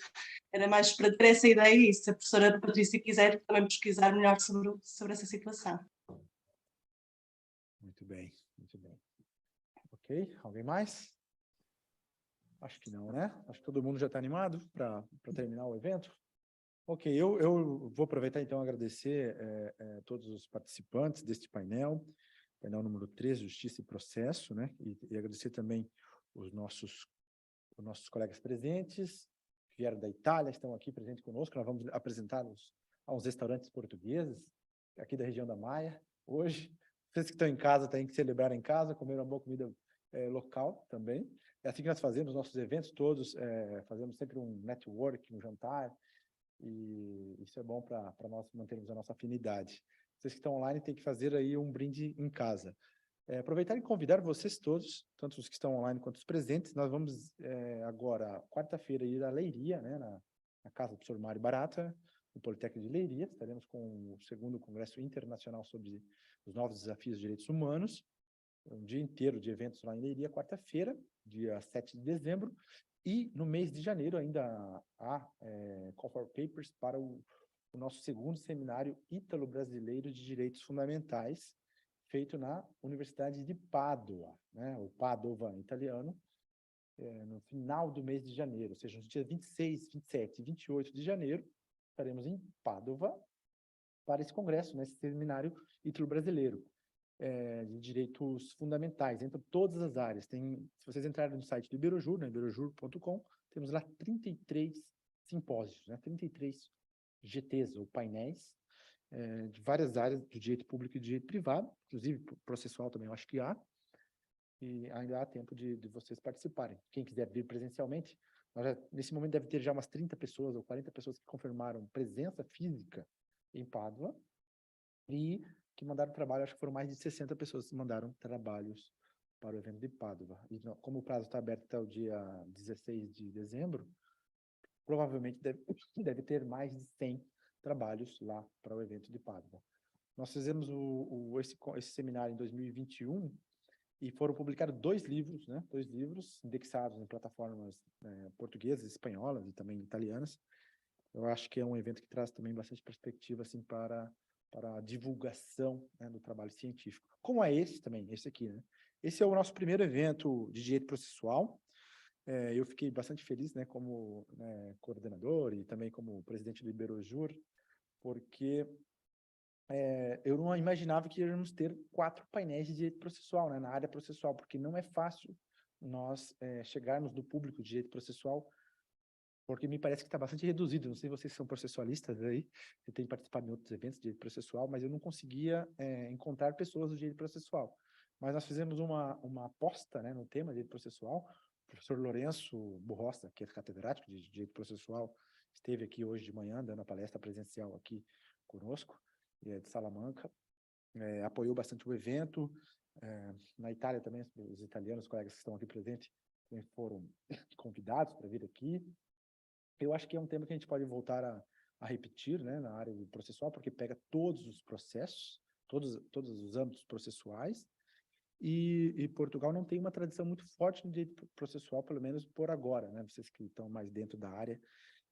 era mais para ter essa ideia e se a professora Patrícia quiser também pesquisar melhor sobre essa situação. Muito bem, muito bem. Ok, alguém mais? Acho que não, né? Acho que todo mundo já está animado para terminar o evento. Ok, eu vou aproveitar então agradecer todos os participantes deste painel número 3, Justiça e Processo, né? E agradecer também os nossos colegas presentes, que vieram da Itália, estão aqui presentes conosco. Nós vamos apresentá-los a uns restaurantes portugueses, aqui da região da Maia, hoje. Vocês que estão em casa têm que celebrar em casa, comer uma boa comida local também. É assim que nós fazemos nossos eventos todos, fazemos sempre um network, um jantar, e isso é bom para nós mantermos a nossa afinidade. Vocês que estão online têm que fazer aí um brinde em casa. Aproveitar e convidar vocês todos, tanto os que estão online quanto os presentes. Nós vamos agora, quarta-feira, ir à Leiria, né, na casa do professor Mário Barata, no Politécnico de Leiria. Estaremos com o 2º Congresso Internacional sobre os Novos Desafios de Direitos Humanos. Um dia inteiro de eventos lá em Leiria, quarta-feira, dia 7 de dezembro. E no mês de janeiro ainda há Call for Papers para o nosso 2º Seminário Ítalo-Brasileiro de Direitos Fundamentais, feito na Universidade de Pádua, né, o Padova em italiano, no final do mês de janeiro, ou seja, nos dias 26, 27 e 28 de janeiro, estaremos em Pádua para esse congresso, né, esse seminário ítalo-brasileiro de direitos fundamentais, entre todas as áreas. Se vocês entrarem no site do Iberojur, né, iberojur.com, temos lá 33 simpósios, né, 33 GTs, ou painéis, de várias áreas do direito público e do direito privado, inclusive processual também eu acho que há, e ainda há tempo de vocês participarem. Quem quiser vir presencialmente, nesse momento deve ter já umas 30 pessoas ou 40 pessoas que confirmaram presença física em Pádua, e que mandaram trabalho, acho que foram mais de 60 pessoas que mandaram trabalhos para o evento de Pádua. E como o prazo está aberto até o dia 16 de dezembro, provavelmente deve ter mais de 100 trabalhos lá para o evento de Pádua. Nós fizemos esse seminário em 2021 e foram publicados 2 livros, né? 2 livros indexados em plataformas portuguesas, espanholas e também italianas. Eu acho que é um evento que traz também bastante perspectiva assim, para a divulgação, né, do trabalho científico. Como é esse também, esse aqui, né? Esse é o nosso primeiro evento de direito processual. Eu fiquei bastante feliz, né, como coordenador e também como presidente do Iberojur, porque eu não imaginava que íamos ter 4 painéis de direito processual, né, na área processual, porque não é fácil nós chegarmos no público de direito processual, porque me parece que está bastante reduzido. Não sei se vocês são processualistas aí, eu tenho participado em outros eventos de direito processual, mas eu não conseguia encontrar pessoas do direito processual. Mas nós fizemos uma aposta, né, no tema de direito processual. O professor Lourenço Burrosta, que é catedrático de direito processual, esteve aqui hoje de manhã, dando a palestra presencial aqui conosco, de Salamanca, apoiou bastante o evento. Na Itália também, os italianos, os colegas que estão aqui presentes, também foram convidados para vir aqui. Eu acho que é um tema que a gente pode voltar a repetir, né, na área processual, porque pega todos os processos, todos os âmbitos processuais, e Portugal não tem uma tradição muito forte no direito processual, pelo menos por agora, né? Vocês que estão mais dentro da área,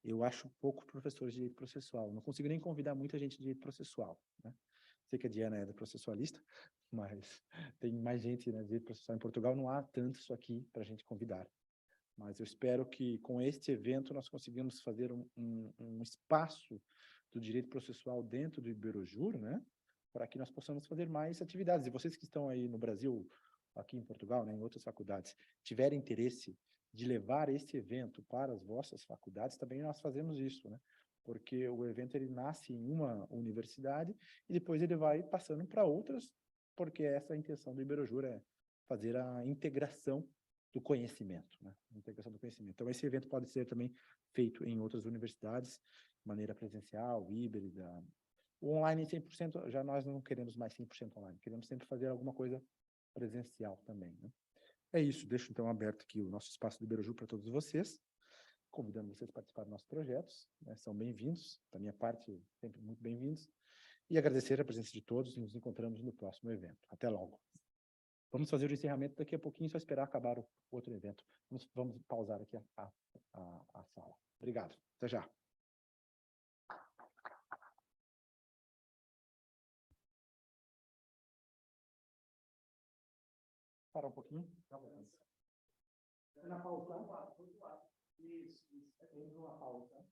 eu acho pouco professores de direito processual. Não consigo nem convidar muita gente de direito processual, né? Sei que a Diana é da processualista, mas tem mais gente, né, de direito processual em Portugal, não há tanto isso aqui para a gente convidar. Mas eu espero que com este evento nós conseguimos fazer um espaço do direito processual dentro do Iberojur, né, para que nós possamos fazer mais atividades. E vocês que estão aí no Brasil, aqui em Portugal, né, em outras faculdades, tiverem interesse de levar esse evento para as vossas faculdades, também nós fazemos isso, né? Porque o evento ele nasce em uma universidade e depois ele vai passando para outras, porque essa é a intenção do Iberojur, fazer a integração do conhecimento, né? A integração do conhecimento. Então, esse evento pode ser também feito em outras universidades, de maneira presencial, híbrida. O online 100%, já nós não queremos mais 100% online, queremos sempre fazer alguma coisa presencial também, né? É isso, deixo então aberto aqui o nosso espaço do Iberaju para todos vocês, convidando vocês a participar dos nossos projetos, né? São bem-vindos, da minha parte, sempre muito bem-vindos, e agradecer a presença de todos, nos encontramos no próximo evento. Até logo. Vamos fazer o encerramento daqui a pouquinho, só esperar acabar o outro evento. Vamos pausar aqui a sala. Obrigado, até já. Parar um pouquinho. Na pausa. Isso. Tem uma pausa.